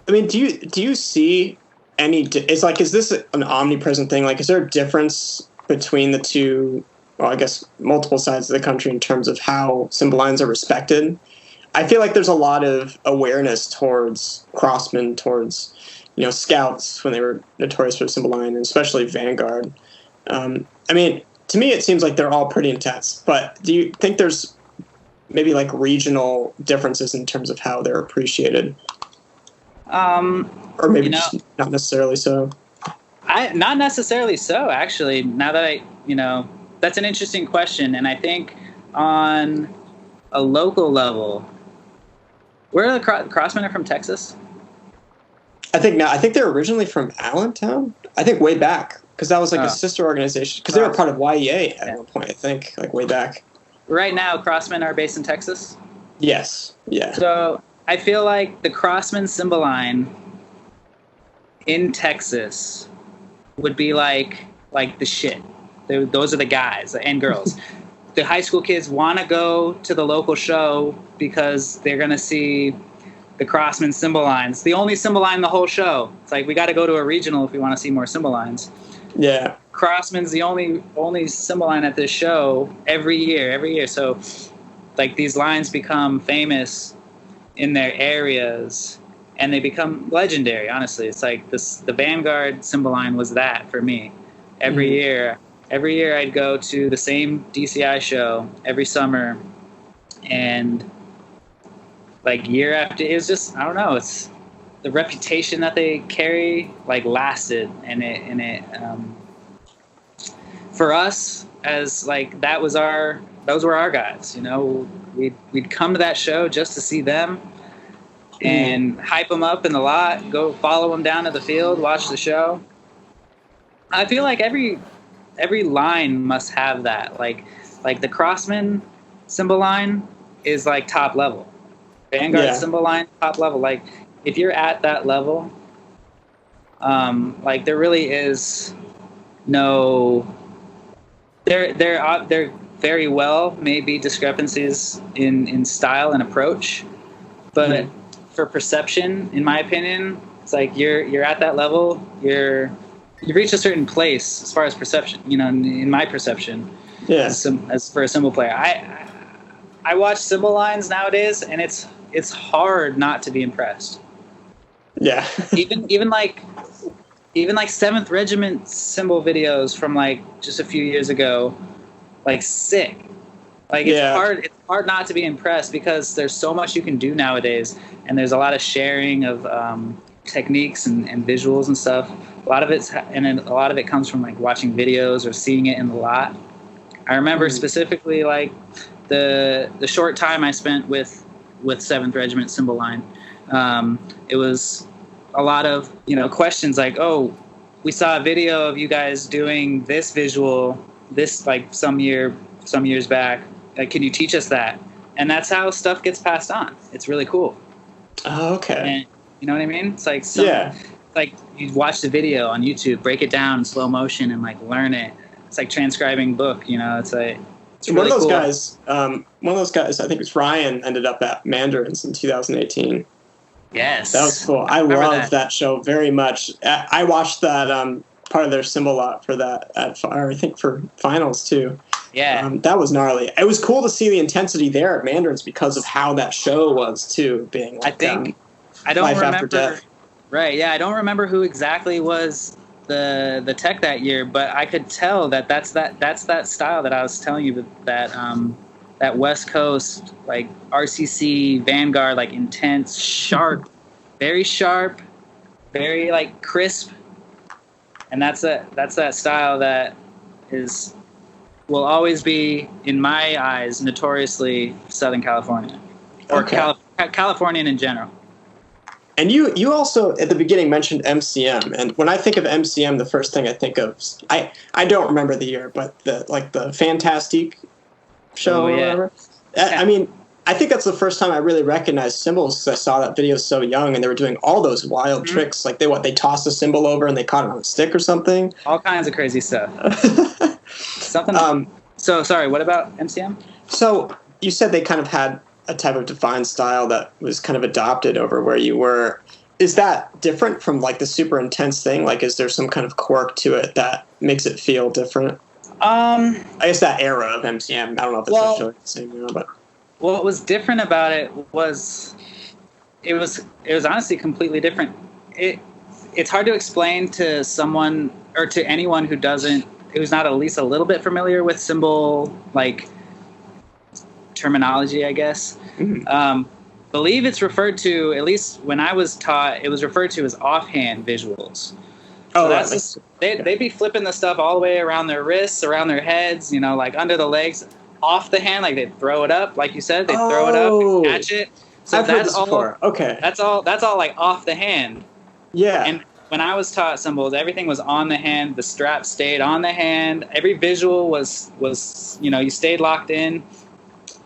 I mean, do you see any? Is this an omnipresent thing? Like, is there a difference between the two? Well, I guess multiple sides of the country in terms of how cymbal lines are respected. I feel like there's a lot of awareness towards Crossmen, towards Scouts when they were notorious for cymbal line, and especially Vanguard. I mean, to me, it seems like they're all pretty intense. But do you think there's maybe like regional differences in terms of how they're appreciated? Or maybe just not necessarily so. Not necessarily so, actually. Now that that's an interesting question, and I think on a local level, where are the Crossmen are from Texas? I think they're originally from Allentown. I think way back because that was like a sister organization because they were part of YEA at one point. I think like way back. Right now, Crossmen are based in Texas. Yes. Yeah. So I feel like the Crossmen cymbal line in Texas would be like the shit. Those are the guys and girls. The high school kids want to go to the local show because they're going to see the Crossmen cymbal lines. The only cymbal line in the whole show. It's like, we got to go to a regional if we want to see more cymbal lines. Yeah. Crossmen's the only cymbal line at this show every year. So, like, these lines become famous in their areas, and they become legendary, honestly. It's like the Vanguard cymbal line was that for me. Every year I'd go to the same DCI show every summer, and like year after, it was just, I don't know, it's the reputation that they carry like lasted, and it for us, as like those were our guys. You know, we'd come to that show just to see them and hype them up in the lot, go follow them down to the field, watch the show. I feel like every line must have that. Like the Crossman cymbal line is like top level. Vanguard cymbal line, top level. Like if you're at that level, like there really is no. There very well may be discrepancies in style and approach, but for perception, in my opinion, it's like you're at that level. You've reached a certain place as far as perception. You know, in my perception, as for a cymbal player, I watch cymbal lines nowadays, and it's hard not to be impressed. Yeah. even like 7th Regiment cymbal videos from like just a few years ago, like sick. Like it's hard not to be impressed because there's so much you can do nowadays, and there's a lot of sharing of techniques and visuals and stuff. A lot of it comes from like watching videos or seeing it in the lot. I remember specifically like the short time I spent with 7th Regiment cymbal line. It was a lot of, you know, questions like, oh, we saw a video of you guys doing this visual this like some years back. Like, can you teach us that? And that's how stuff gets passed on. It's really cool. Oh, okay. And, you know what I mean? It's like like you watch the video on YouTube, break it down in slow motion, and like learn it. It's like transcribing book. You know, it's like one of those guys. One of those guys, I think it's Ryan, ended up at Mandarins in 2018. Yes, that was cool. I loved that show very much. I watched that part of their cymbal lot for that I think for finals too. Yeah, that was gnarly. It was cool to see the intensity there at Mandarins because of how that show was too, being like, I don't life remember. After death. Right? Yeah, I don't remember who exactly was the tech that year, but I could tell that's that style that I was telling you, that West Coast like RCC Vanguard, like intense, sharp, very like crisp, and that's that style that will always be, in my eyes, notoriously Southern California, or Californian in general. And you also at the beginning mentioned MCM, and when I think of MCM, the first thing I think of, I don't remember the year, but the Fantastique show or whatever. I mean, I think that's the first time I really recognized cymbals, because I saw that video so young, and they were doing all those wild tricks, like they tossed a cymbal over and they caught it on a stick or something. All kinds of crazy stuff. Something. So sorry, what about MCM? So you said they kind of had a type of defined style that was kind of adopted over where you were. Is that different from like the super intense thing? Like, is there some kind of quirk to it that makes it feel different? I guess that era of MCM, I don't know if it's actually the same era, but what was different about it was it was honestly completely different. It's hard to explain to someone or to anyone who's not at least a little bit familiar with cymbal like terminology, I guess. Believe it's referred to, at least when I was taught, it was referred to as offhand visuals. So that's they'd be flipping the stuff all the way around their wrists, around their heads, you know, like under the legs, off the hand, like they'd throw it up, like you said, they'd throw it up and catch it. So I've heard this before. Okay. That's all like off the hand. Yeah. And when I was taught cymbals, everything was on the hand, the strap stayed on the hand, every visual was you know, you stayed locked in.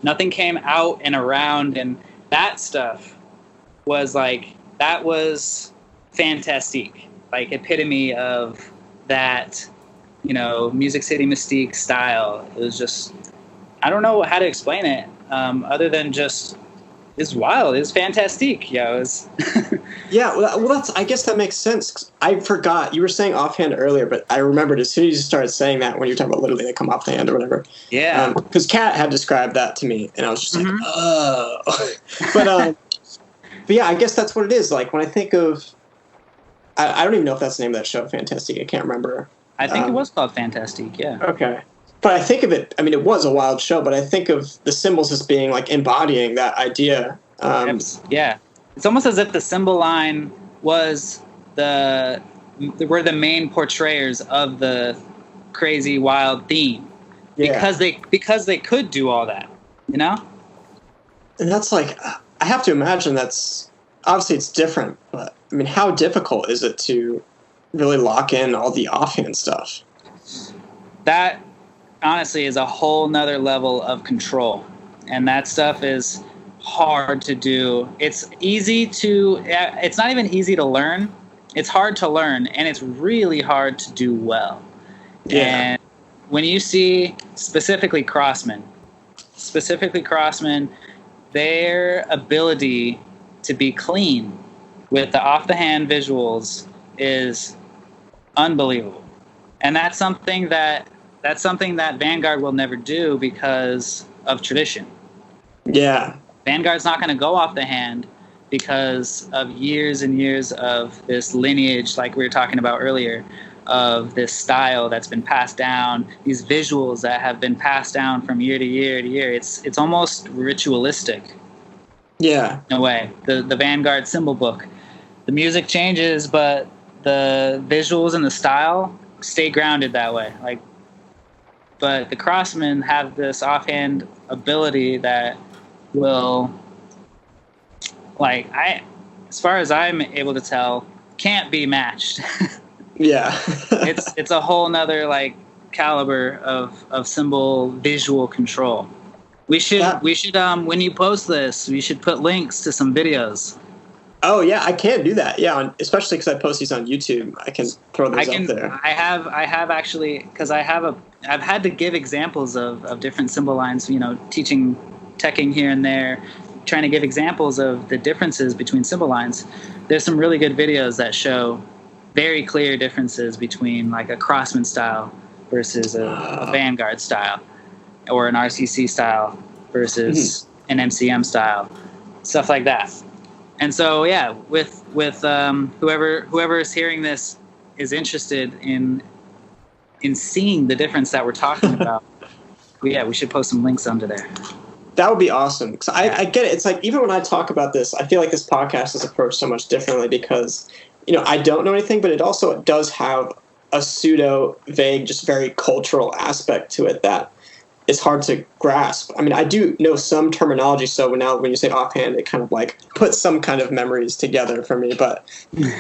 Nothing came out and around, and that stuff was Fantastique, like epitome of that, you know, Music City Mystique style. It was just, I don't know how to explain it, other than just, it's wild. It's Fantastique, yo. Yeah, well, I guess that makes sense. I forgot. You were saying offhand earlier, but I remembered as soon as you started saying that when you were talking about literally they come off the hand or whatever. Yeah. Because Kat had described that to me, and I was just like, oh. But yeah, I guess that's what it is. Like, when I think of, I don't even know if that's the name of that show, Fantastique. I can't remember. I think it was called Fantastique, yeah. Okay. But I think of it, I mean, it was a wild show, but I think of the cymbals as being like embodying that idea. Yeah. It's almost as if the cymbal line were the main portrayers of the crazy wild theme because they could do all that, you know? And that's like, I have to imagine that's obviously it's different, but I mean, how difficult is it to really lock in all the offhand stuff? That honestly is a whole nother level of control, and that stuff is hard to do. It's not even easy to learn. It's hard to learn, and it's really hard to do well. Yeah. And when you see specifically crossmen, their ability to be clean with the off the hand visuals is unbelievable. And that's something that Vanguard will never do because of tradition. Yeah. Vanguard's not going to go off the hand because of years and years of this lineage, like we were talking about earlier, of this style that's been passed down, these visuals that have been passed down from year to year to year. It's almost ritualistic. Yeah. In a way. The Vanguard cymbal book. The music changes, but the visuals and the style stay grounded that way. But the crossmen have this offhand ability that will, as far as I'm able to tell, can't be matched. Yeah. it's a whole nother caliber of cymbal visual control. We should when you post this, we should put links to some videos. Oh yeah, I can do that. Yeah, especially because I post these on YouTube. I can throw those up there. I have actually, because I've had to give examples of different cymbal lines. Teching here and there, trying to give examples of the differences between cymbal lines. There's some really good videos that show very clear differences between a Crossman style versus a Vanguard style, or an RCC style versus an MCM style, stuff like that. And so, yeah, with whoever is hearing this is interested in seeing the difference that we're talking about, we should post some links under there. That would be awesome. Because I get it. It's even when I talk about this, I feel like this podcast is approached so much differently because, I don't know anything, but it also does have a pseudo vague, just very cultural aspect to it that is hard to grasp. I mean, I do know some terminology, so now when you say offhand, it kind of puts some kind of memories together for me, but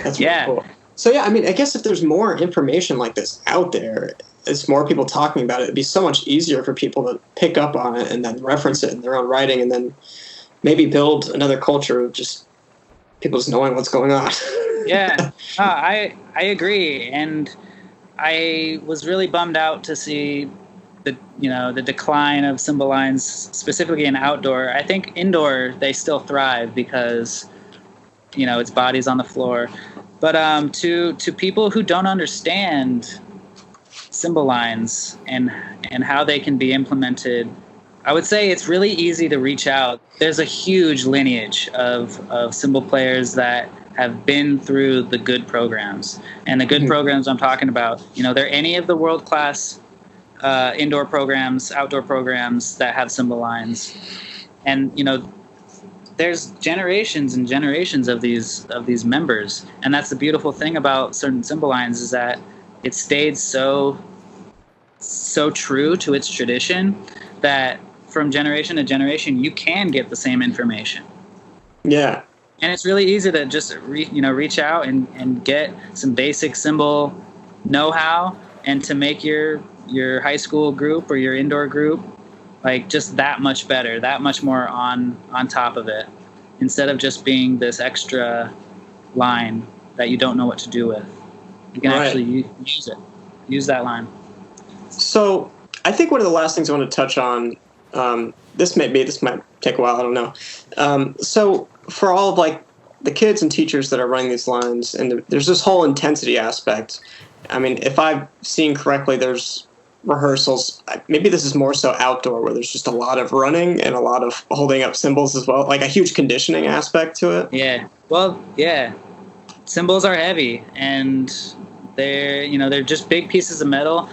that's really cool. So yeah, I mean, I guess if there's more information like this out there, as more people talking about it, it'd be so much easier for people to pick up on it and then reference it in their own writing, and then maybe build another culture of just people just knowing what's going on. Yeah, I agree, and I was really bummed out to see the decline of cymbal lines, specifically in outdoor. I think indoor they still thrive because it's bodies on the floor, but to people who don't understand cymbal lines and how they can be implemented, I would say it's really easy to reach out. There's a huge lineage of cymbal players that have been through the good programs, and the good programs I'm talking about, they're any of the world-class indoor programs, outdoor programs that have cymbal lines, and there's generations and generations of these members, and that's the beautiful thing about certain cymbal lines, is that it stayed so true to its tradition that from generation to generation you can get the same information. Yeah. And it's really easy to just reach out and get some basic cymbal know-how, and to make your high school group or your indoor group just that much better, that much more on top of it, instead of just being this extra line that you don't know what to do with. You can actually use that line. So I think one of the last things I want to touch on, this might take a while, I don't know. So for all of the kids and teachers that are running these lines, and there's this whole intensity aspect. I mean, if I've seen correctly, there's rehearsals. Maybe this is more so outdoor, where there's just a lot of running and a lot of holding up cymbals as well, a huge conditioning aspect to it. Yeah. Well, yeah. Cymbals are heavy, and they're just big pieces of metal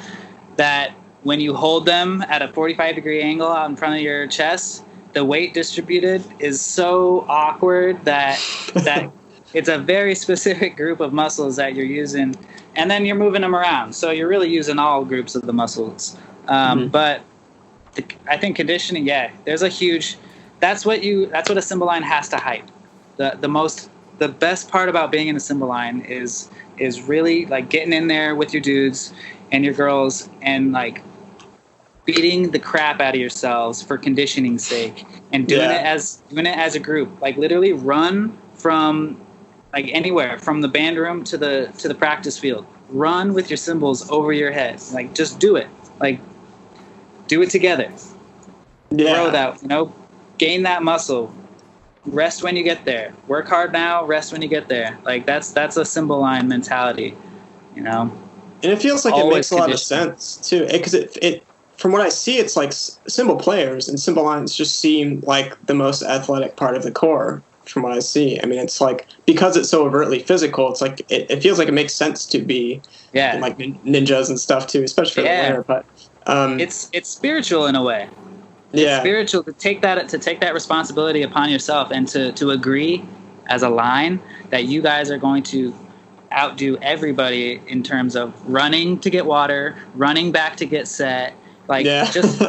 that when you hold them at a 45-degree angle out in front of your chest, the weight distributed is so awkward that it's a very specific group of muscles that you're using, and then you're moving them around. So you're really using all groups of the muscles. But I think conditioning, there's a huge. That's what a cymbal line has to hype. The best part about being in a cymbal line is really like getting in there with your dudes and your girls and like beating the crap out of yourselves for conditioning's sake, and doing it as a group. Like literally run from like anywhere, from the band room to the practice field. Run with your cymbals over your head. Like just do it. Like do it together. Grow that, gain that muscle. Rest when you get there. Work hard now, rest when you get there. Like that's a cymbal line mentality, And it feels like it makes a lot of sense too, because it from what I see, it's like cymbal players and cymbal lines just seem like the most athletic part of the core. From what I see, I mean, it's like because it's so overtly physical, it's like it feels like it makes sense to be like ninjas and stuff too, especially for the winter. But it's spiritual in a way. It's spiritual to take that responsibility upon yourself and to agree as a line that you guys are going to outdo everybody in terms of running to get water, running back to get set. Like just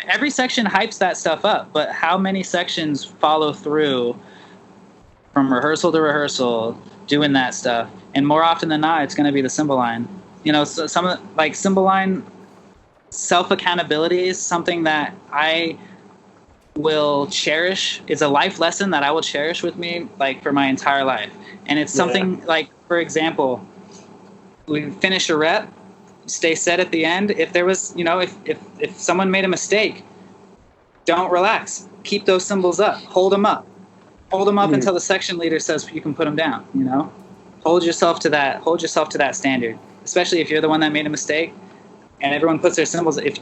every section hypes that stuff up, but how many sections follow through from rehearsal to rehearsal doing that stuff? And more often than not, it's going to be the cymbal line. So some of like cymbal line self-accountability is something that I will cherish. It's a life lesson that I will cherish with me like for my entire life. And it's something like, for example, we finish a rep, stay set at the end. If there was, if someone made a mistake, don't relax. Keep those cymbals up. Hold them up. Hold them up until the section leader says you can put them down. Hold yourself to that. Hold yourself to that standard. Especially if you're the one that made a mistake, and everyone puts their cymbals. If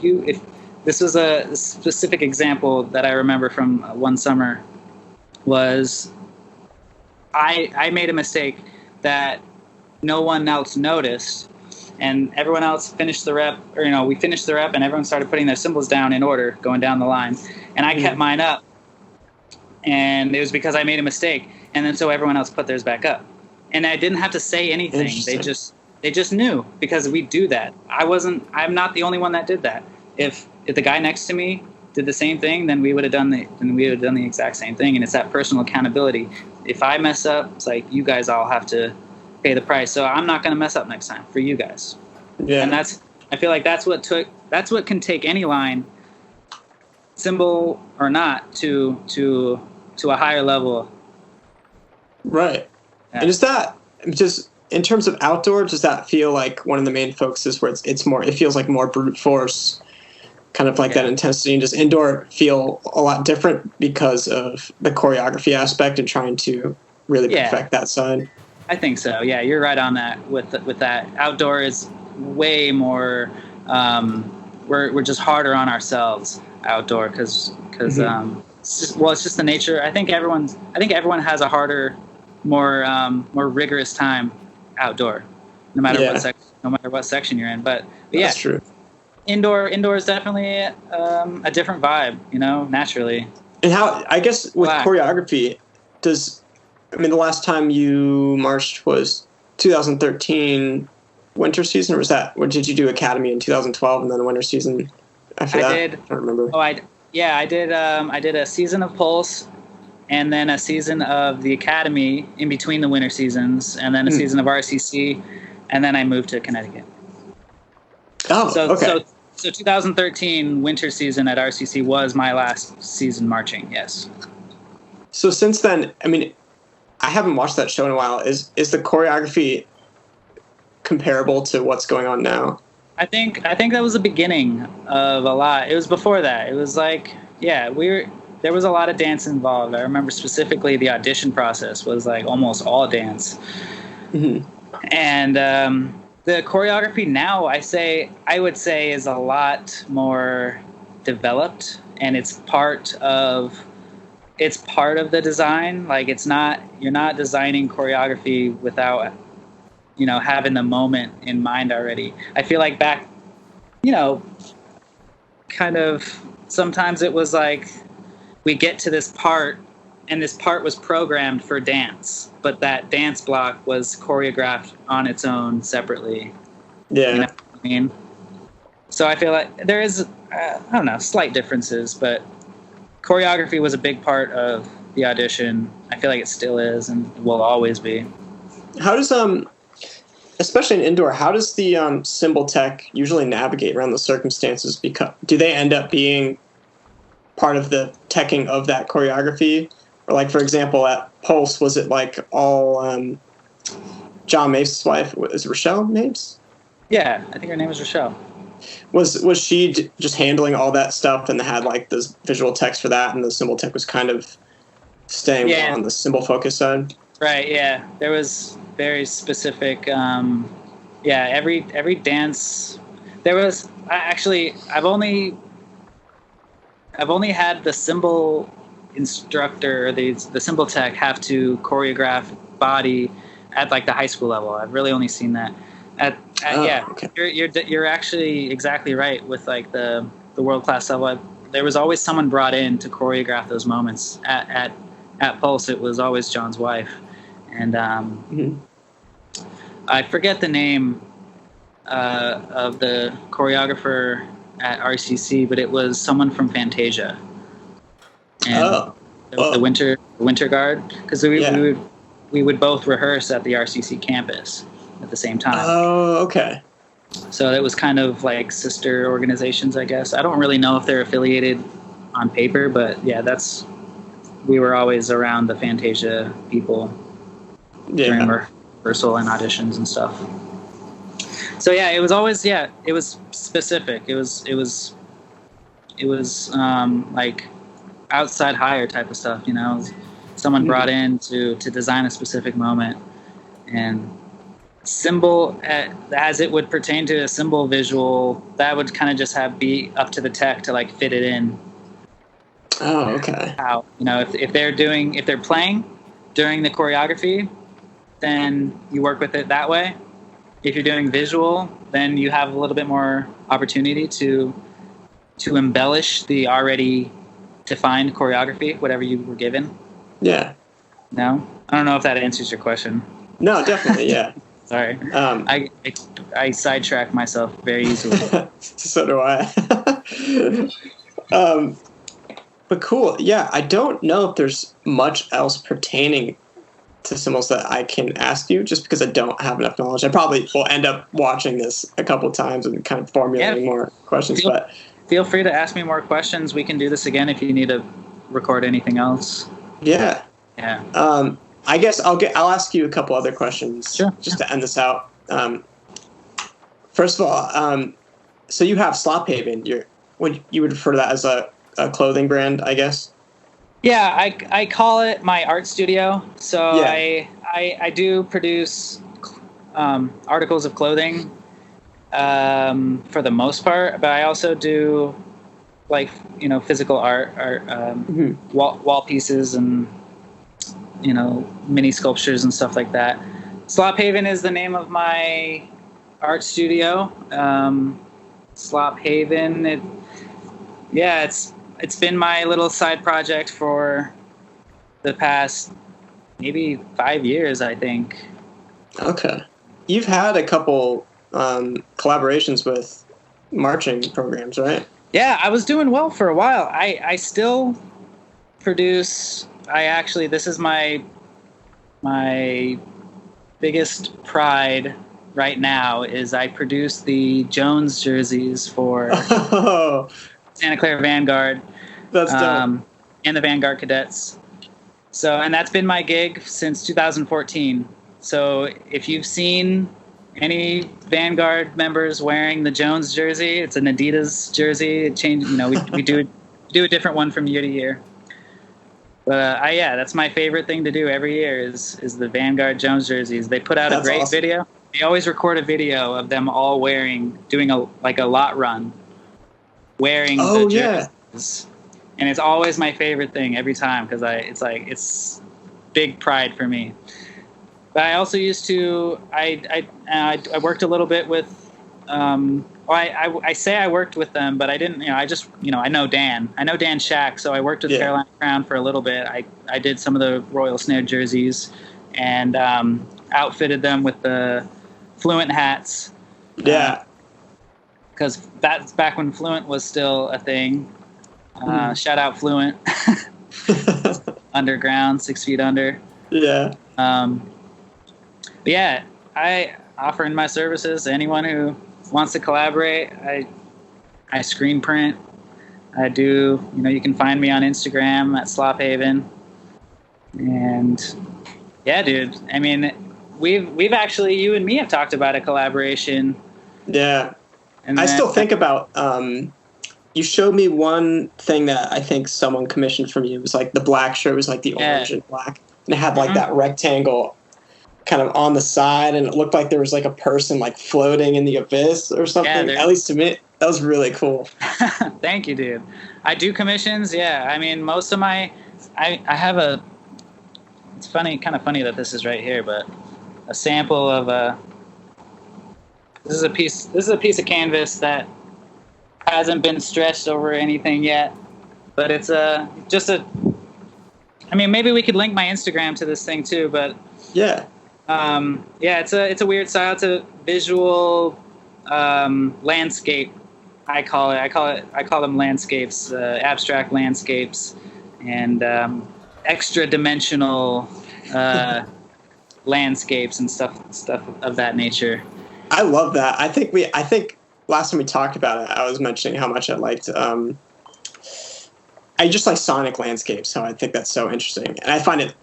this was a specific example that I remember from one summer, was I made a mistake that no one else noticed. And everyone else finished the rep, or we finished the rep, and everyone started putting their cymbals down in order, going down the line. And I kept mine up, and it was because I made a mistake. And then so everyone else put theirs back up, and I didn't have to say anything. They just knew, because we do that. I'm not the only one that did that. If the guy next to me did the same thing, then we would have done the exact same thing. And it's that personal accountability. If I mess up, it's like you guys all have to pay the price. So I'm not going to mess up next time for you guys. Yeah. And I feel like that's what can take any line, cymbal or not, to a higher level. Right. Yeah. And is that just in terms of outdoor, does that feel like one of the main focuses where it feels like more brute force, kind of like that intensity, and just indoor feel a lot different because of the choreography aspect and trying to really perfect that side? I think so. Yeah, you're right on that. With that, outdoor is way more. We're just harder on ourselves outdoor because it's just the nature. I think everyone has a harder, more rigorous time outdoor, no matter what section you're in. But yeah, that's true. Indoor is definitely a different vibe, naturally. And how, I guess, with choreography, the last time you marched was 2013 winter season, or or did you do academy in 2012 and then the winter season after that? I don't remember. I did. I did a season of Pulse, and then a season of the academy in between the winter seasons, and then a season of RCC, and then I moved to Connecticut. Oh, okay. So 2013 winter season at RCC was my last season marching. Yes. So since then, I haven't watched that show in a while. Is the choreography comparable to what's going on now? I think that was the beginning of a lot. It was before that. It was like, there was a lot of dance involved. I remember specifically the audition process was like almost all dance. Mm-hmm. And the choreography now, I would say is a lot more developed, and it's part of the design. Like you're not designing choreography without having the moment in mind already. I feel like back, kind of sometimes it was like we get to this part and this part was programmed for dance, but that dance block was choreographed on its own separately. Yeah. You know what I mean? So I feel like there is, I don't know, slight differences, but choreography was a big part of the audition. I feel like it still is and will always be. How does, especially in indoor, how does the cymbal tech usually navigate around the circumstances? Because do they end up being part of the teching of that choreography? Or like, for example, at Pulse, was it like all John Mapes' wife? Is it Rochelle Mapes? Yeah, I think her name was Rochelle. Was she just handling all that stuff and had like this visual text for that, and the cymbal tech was kind of staying on the cymbal focus side? Right. Yeah, there was very specific. Every dance. There was actually. I've only had the cymbal instructor, the cymbal tech, have to choreograph body at like the high school level. I've really only seen that. Okay. You're actually exactly right with like the world class level. There was always someone brought in to choreograph those moments. At Pulse, it was always John's wife, and I forget the name of the choreographer at RCC, but it was someone from Fantasia. And the Winter Guard, because we would both rehearse at the RCC campus at the same time. Oh, okay. So it was kind of like sister organizations, I guess. I don't really know if they're affiliated on paper, but yeah, we were always around the Fantasia people during rehearsal and auditions and stuff. So yeah, it was always it was specific. It was like outside hire type of stuff, you know. Someone brought in to design a specific moment, and cymbal, as it would pertain to a cymbal visual, that would kind of just be up to the tech to like fit it in. Oh, okay. How, you know, if they're playing during the choreography, then you work with it that way. If you're doing visual, then you have a little bit more opportunity to embellish the already defined choreography, whatever you were given. Yeah. No? I don't know if that answers your question. No, definitely, yeah. Sorry. I sidetrack myself very easily. So do I. But cool. Yeah, I don't know if there's much else pertaining to cymbals that I can ask you, just because I don't have enough knowledge. I probably will end up watching this a couple of times and kind of formulating more questions. Feel free to ask me more questions. We can do this again if you need to record anything else. Yeah. Yeah. I guess I'll ask you a couple other questions to end this out. First of all, so you have Slop Haven. You would refer to that as a clothing brand, I guess? Yeah, I call it my art studio. So yeah. I do produce articles of clothing for the most part, but I also do like, you know, physical art wall pieces and, you know, mini sculptures and stuff like that. Slop Haven is the name of my art studio. Slop Haven, it's been my little side project for the past maybe 5 years, I think. Okay. You've had a couple collaborations with marching programs, right? Yeah, I was doing well for a while. I still produce. This is my biggest pride right now is I produce the Jones jerseys for Santa Clara Vanguard. That's dope. And the Vanguard Cadets. So, and that's been my gig since 2014. So if you've seen any Vanguard members wearing the Jones jersey, it's an Adidas jersey. It changed, you know, we do a different one from year to year. But that's my favorite thing to do every year is the Vanguard Jones jerseys. They put out a great video. They always record a video of them all doing a lot run, wearing the jerseys. And it's always my favorite thing every time because it's big pride for me. But I also used to I worked a little bit with Well, I say I worked with them, but I didn't. I know Dan. I know Dan Shack, so I worked with Carolina Crown for a little bit. I did some of the Royal Snare jerseys, and outfitted them with the Fluent hats. Yeah. Because that's back when Fluent was still a thing. Shout out Fluent. Underground, 6 feet under. Yeah. But yeah, I offer in my services to anyone who wants to collaborate. I screen print. I do, you can find me on Instagram at Slophaven. And yeah, dude, I mean, we've actually, you and me have talked about a collaboration. Yeah. And I still think about, you showed me one thing that I think someone commissioned from you. It was like the black shirt was like the orange and black. And it had like that rectangle kind of on the side, and it looked like there was like a person like floating in the abyss or something. At least to me, that was really cool. Thank you, dude. I do commissions. Yeah. I mean, most of my, I have it's kind of funny that this is right here, but a sample of this is a piece of canvas that hasn't been stretched over anything yet, but it's I mean, maybe we could link my Instagram to this thing too, but yeah. It's a weird style. It's a visual landscape. I call them landscapes, abstract landscapes, and extra dimensional landscapes and stuff of that nature. I love that. I think last time we talked about it, I was mentioning how much I liked. I just like sonic landscapes, so I think that's so interesting, and I find it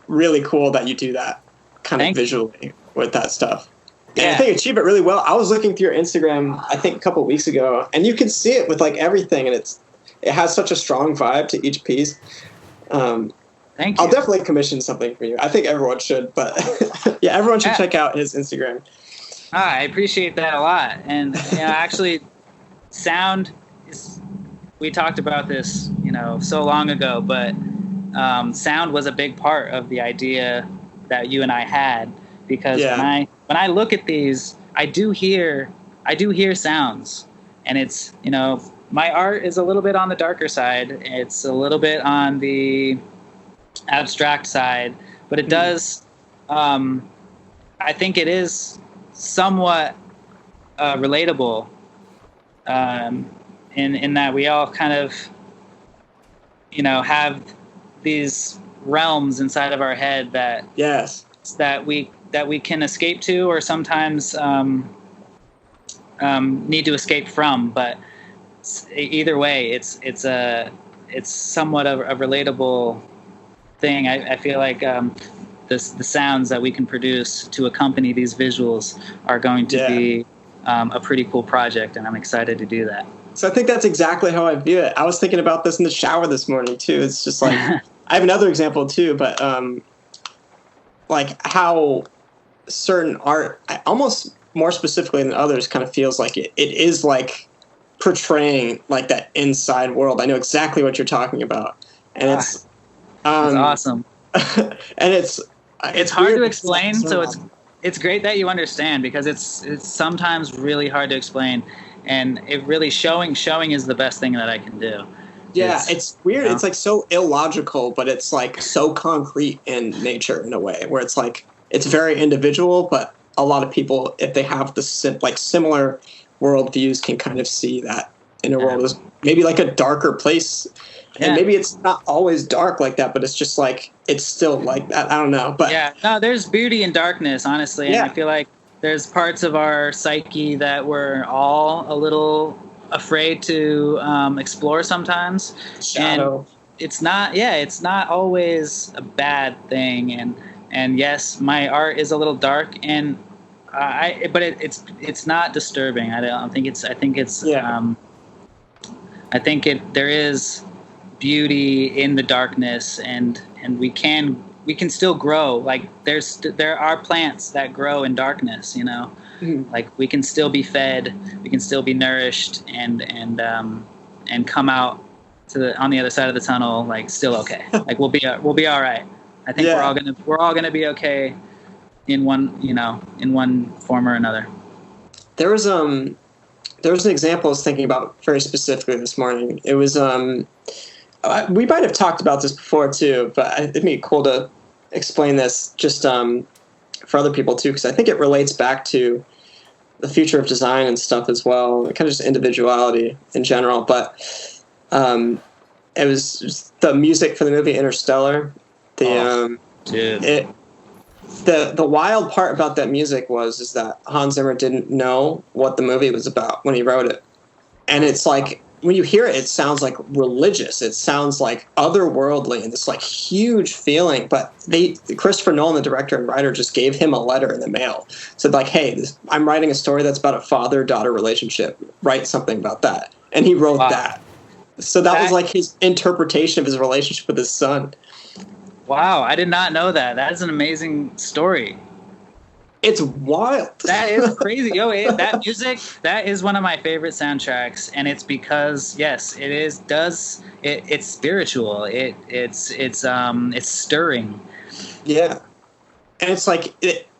really cool that you do that kind of visually with that stuff. And I think you achieve it really well. I was looking through your Instagram, I think a couple of weeks ago, and you can see it with like everything, and it has such a strong vibe to each piece. Thank you. I'll definitely commission something for you. I think everyone should, but yeah, everyone should check out his Instagram. I appreciate that a lot. And actually, sound is. We talked about this, so long ago, but sound was a big part of the idea that you and I had, because when I look at these, I do hear sounds, and it's, my art is a little bit on the darker side. It's a little bit on the abstract side, but it does, I think it is somewhat relatable, in that we all kind of, have these realms inside of our head that we can escape to, or sometimes need to escape from. But either way, it's somewhat of a relatable thing. I feel like the sounds that we can produce to accompany these visuals are going to be a pretty cool project, and I'm excited to do that. So I think that's exactly how I view it. I was thinking about this in the shower this morning too. It's just like I have another example too, but like how certain art, almost more specifically than others, kind of feels like it is like portraying like that inside world. I know exactly what you're talking about, and it's awesome. And it's hard to explain, so it's great that you understand, because it's sometimes really hard to explain, and it really showing is the best thing that I can do. Yeah, it's weird. It's like so illogical, but it's like so concrete in nature in a way where it's like it's very individual, but a lot of people, if they have the similar worldviews, can kind of see that inner world is maybe like a darker place. And maybe it's not always dark like that, but it's just like it's still like that. I don't know, but there's beauty in darkness, honestly. And I feel like there's parts of our psyche that we're all a little afraid to explore sometimes. Shadow. And it's not always a bad thing. And yes, my art is a little dark, and but it's not disturbing. I think there is beauty in the darkness, and we can still grow. Like there are plants that grow in darkness, like we can still be fed, we can still be nourished, and come out on the other side of the tunnel, like still okay. Like we'll be all right. I think we're all gonna be okay in one form or another. There was there was an example I was thinking about very specifically this morning. It was we might have talked about this before too, but it'd be cool to explain this just for other people too, because I think it relates back to the future of design and stuff as well, kind of just individuality in general. But it was just the music for the movie Interstellar. The wild part about that music is that Hans Zimmer didn't know what the movie was about when he wrote it, and it's like when you hear it, it sounds like religious. It sounds like otherworldly and this like huge feeling. But Christopher Nolan, the director and writer, just gave him a letter in the mail. Said like, hey, I'm writing a story that's about a father-daughter relationship. Write something about that. And he wrote that. So that was like his interpretation of his relationship with his son. Wow, I did not know that. That is an amazing story. It's wild. That is crazy. That music, that is one of my favorite soundtracks, and it's because yes, it's spiritual. It's stirring. Yeah. And it's like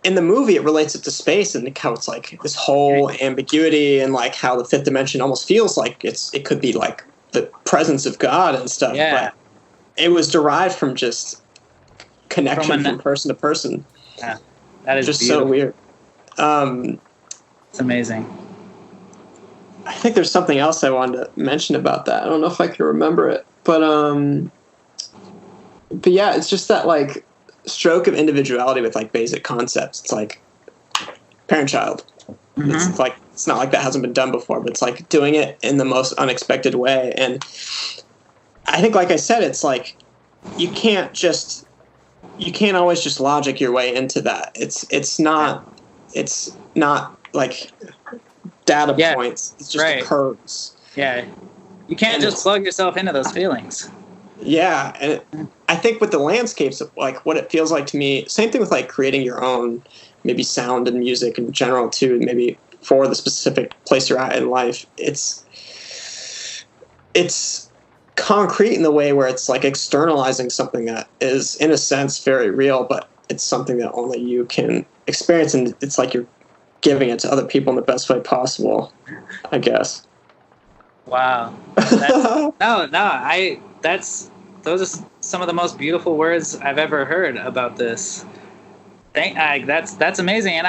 in the movie it relates it to space and how it's like this whole ambiguity and like how the fifth dimension almost feels like it could be like the presence of God and stuff. Yeah. But it was derived from just connection from person to person. Yeah. That is just beautiful. So weird. It's amazing. I think there's something else I wanted to mention about that. I don't know if I can remember it, but yeah, it's just that like stroke of individuality with like basic concepts. It's like parent-child. Mm-hmm. It's like it's not like that hasn't been done before, but it's like doing it in the most unexpected way. And I think, like I said, it's like you can't always just logic your way into that. It's not like data points. It's just occurs. Yeah. You can't just plug yourself into those feelings. Yeah. And I think with the landscapes, like what it feels like to me, same thing with like creating your own maybe sound and music in general too, maybe for the specific place you're at in life. It's concrete in the way where it's like externalizing something that is in a sense very real, but it's something that only you can experience, and it's like you're giving it to other people in the best way possible, I guess. Wow. Those are some of the most beautiful words I've ever heard about this. That's amazing, and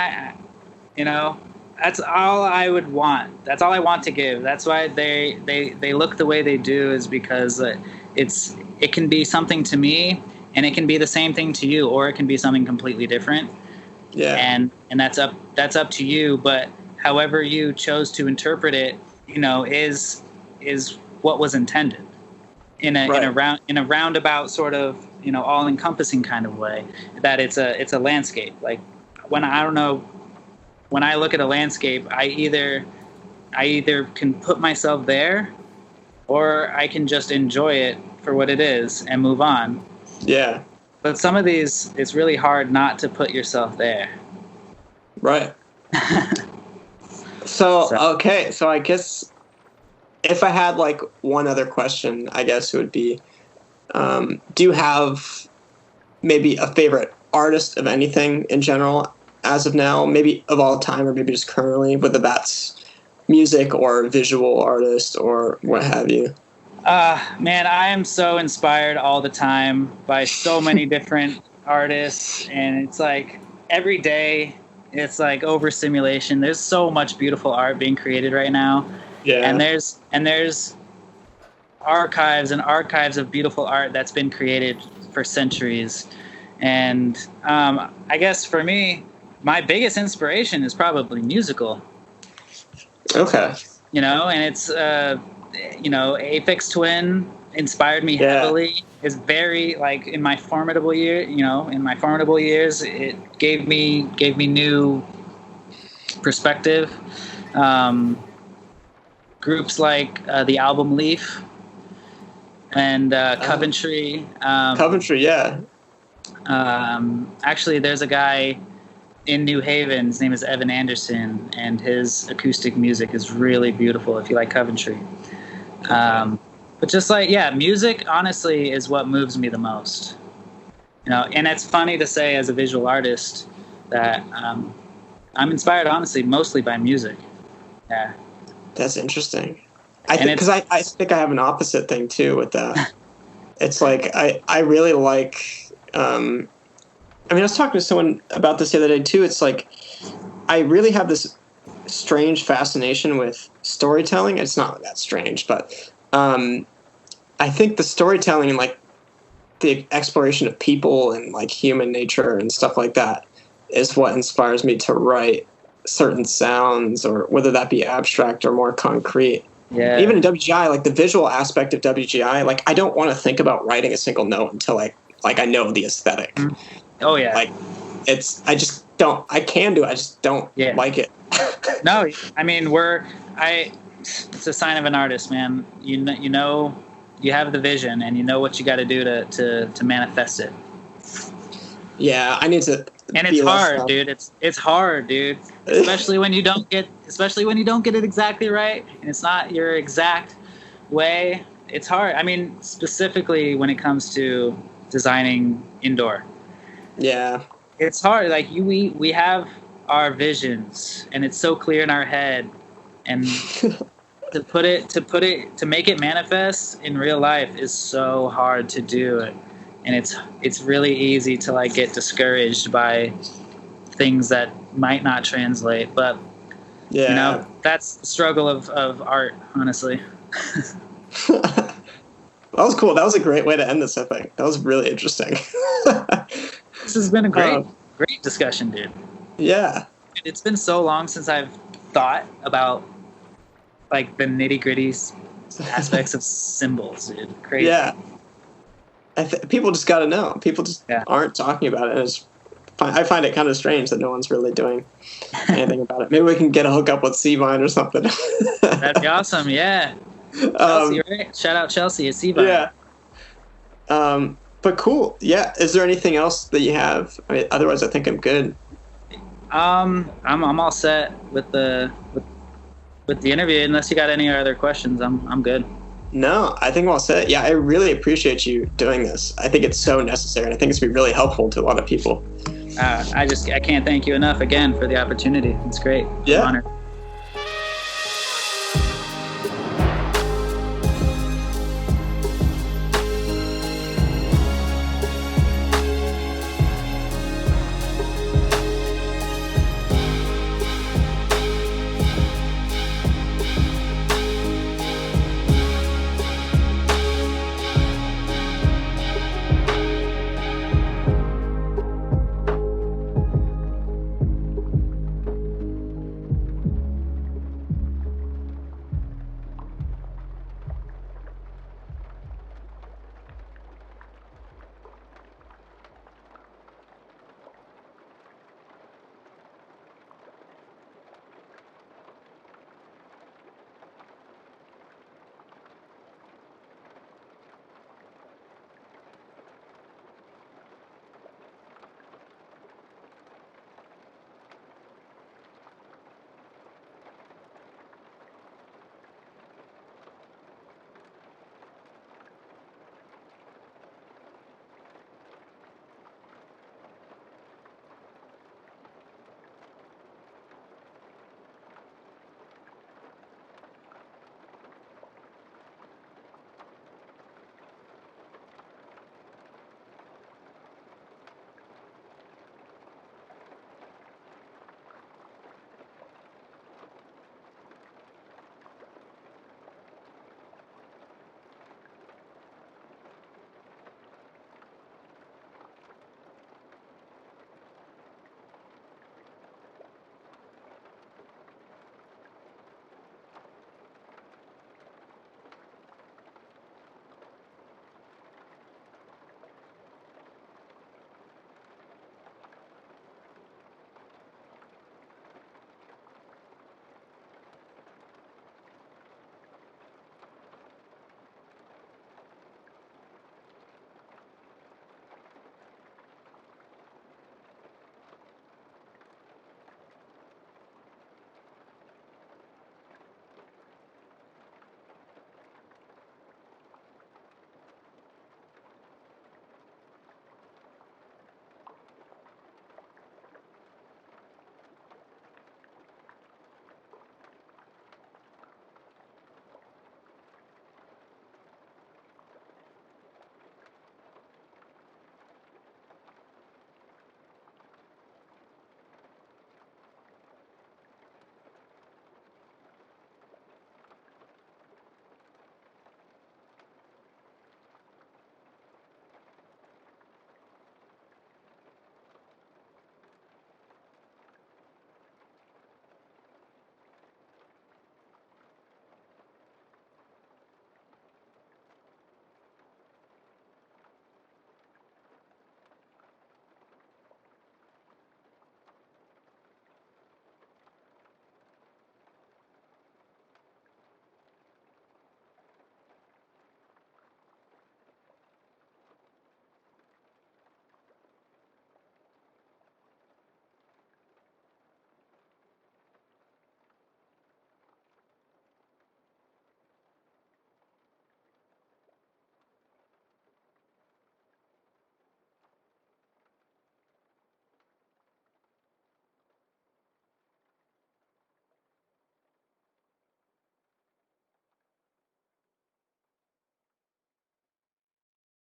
that's all I would want. That's all I want to give. That's why they look the way they do, is because it can be something to me, and it can be the same thing to you, or it can be something completely different. Yeah. And that's up to you. But however you chose to interpret it, is what was intended in a roundabout sort of all encompassing kind of way. That it's a landscape. Like when I look at a landscape, I either can put myself there, or I can just enjoy it for what it is and move on. Yeah. But some of these, it's really hard not to put yourself there. Right. So I guess if I had like one other question, I guess it would be, do you have maybe a favorite artist of anything in general as of now, maybe of all time, or maybe just currently, whether that's music or visual artist or what have you? Man, I am so inspired all the time by so many different artists, and it's like every day it's like overstimulation. There's so much beautiful art being created right now. Yeah. And there's archives and archives of beautiful art that's been created for centuries. And I guess for me, my biggest inspiration is probably musical. Okay. And it's Aphex Twin inspired me heavily. It's very like in my formative years, it gave me new perspective. Groups like the Album Leaf and Coventry. Coventry, yeah. Actually, there's a guy in New Haven. His name is Evan Anderson, and his acoustic music is really beautiful if you like Coventry. But just like, music honestly is what moves me the most. And it's funny to say as a visual artist that I'm inspired honestly mostly by music. Yeah. That's interesting. I think because I think I have an opposite thing too with that. It's like I really like. I mean, I was talking to someone about this the other day too. It's like I really have this strange fascination with storytelling. It's not that strange, but I think the storytelling and like the exploration of people and like human nature and stuff like that is what inspires me to write certain sounds, or whether that be abstract or more concrete. Yeah. Even in WGI, like the visual aspect of WGI, like I don't want to think about writing a single note until I know the aesthetic. Oh yeah. Like I just don't. I can do it. I just don't like it. No, I mean it's a sign of an artist, man. You know, you have the vision and you know what you got to do to manifest it. Yeah, I need to. And it's hard, dude. It's hard, dude. Especially when you don't get it exactly right, and it's not your exact way. It's hard. I mean, specifically when it comes to designing indoor. Yeah. It's hard. Like we have our visions, and it's so clear in our head, and to make it manifest in real life is so hard to do. And it's really easy to like get discouraged by things that might not translate. But you know, that's the struggle of art, honestly. That was cool. That was a great way to end this, I think. That was really interesting. This has been a great discussion, dude. Yeah. It's been so long since I've thought about like the nitty-gritty aspects of cymbals, dude. Crazy. Yeah. People just got to know. People just aren't talking about it. I find it kind of strange that no one's really doing anything about it. Maybe we can get a hookup with C-Vine or something. That'd be awesome. Yeah. Chelsea, right? Shout out Chelsea at C-Vine. Yeah. But cool. Yeah. Is there anything else that you have? I mean, otherwise, I think I'm good. I'm all set with the interview. Unless you got any other questions, I'm good. No, I think I'm all set. Yeah, I really appreciate you doing this. I think it's so necessary, and I think it's going to be really helpful to a lot of people. I can't thank you enough again for the opportunity. It's great. Yeah. I'm honored.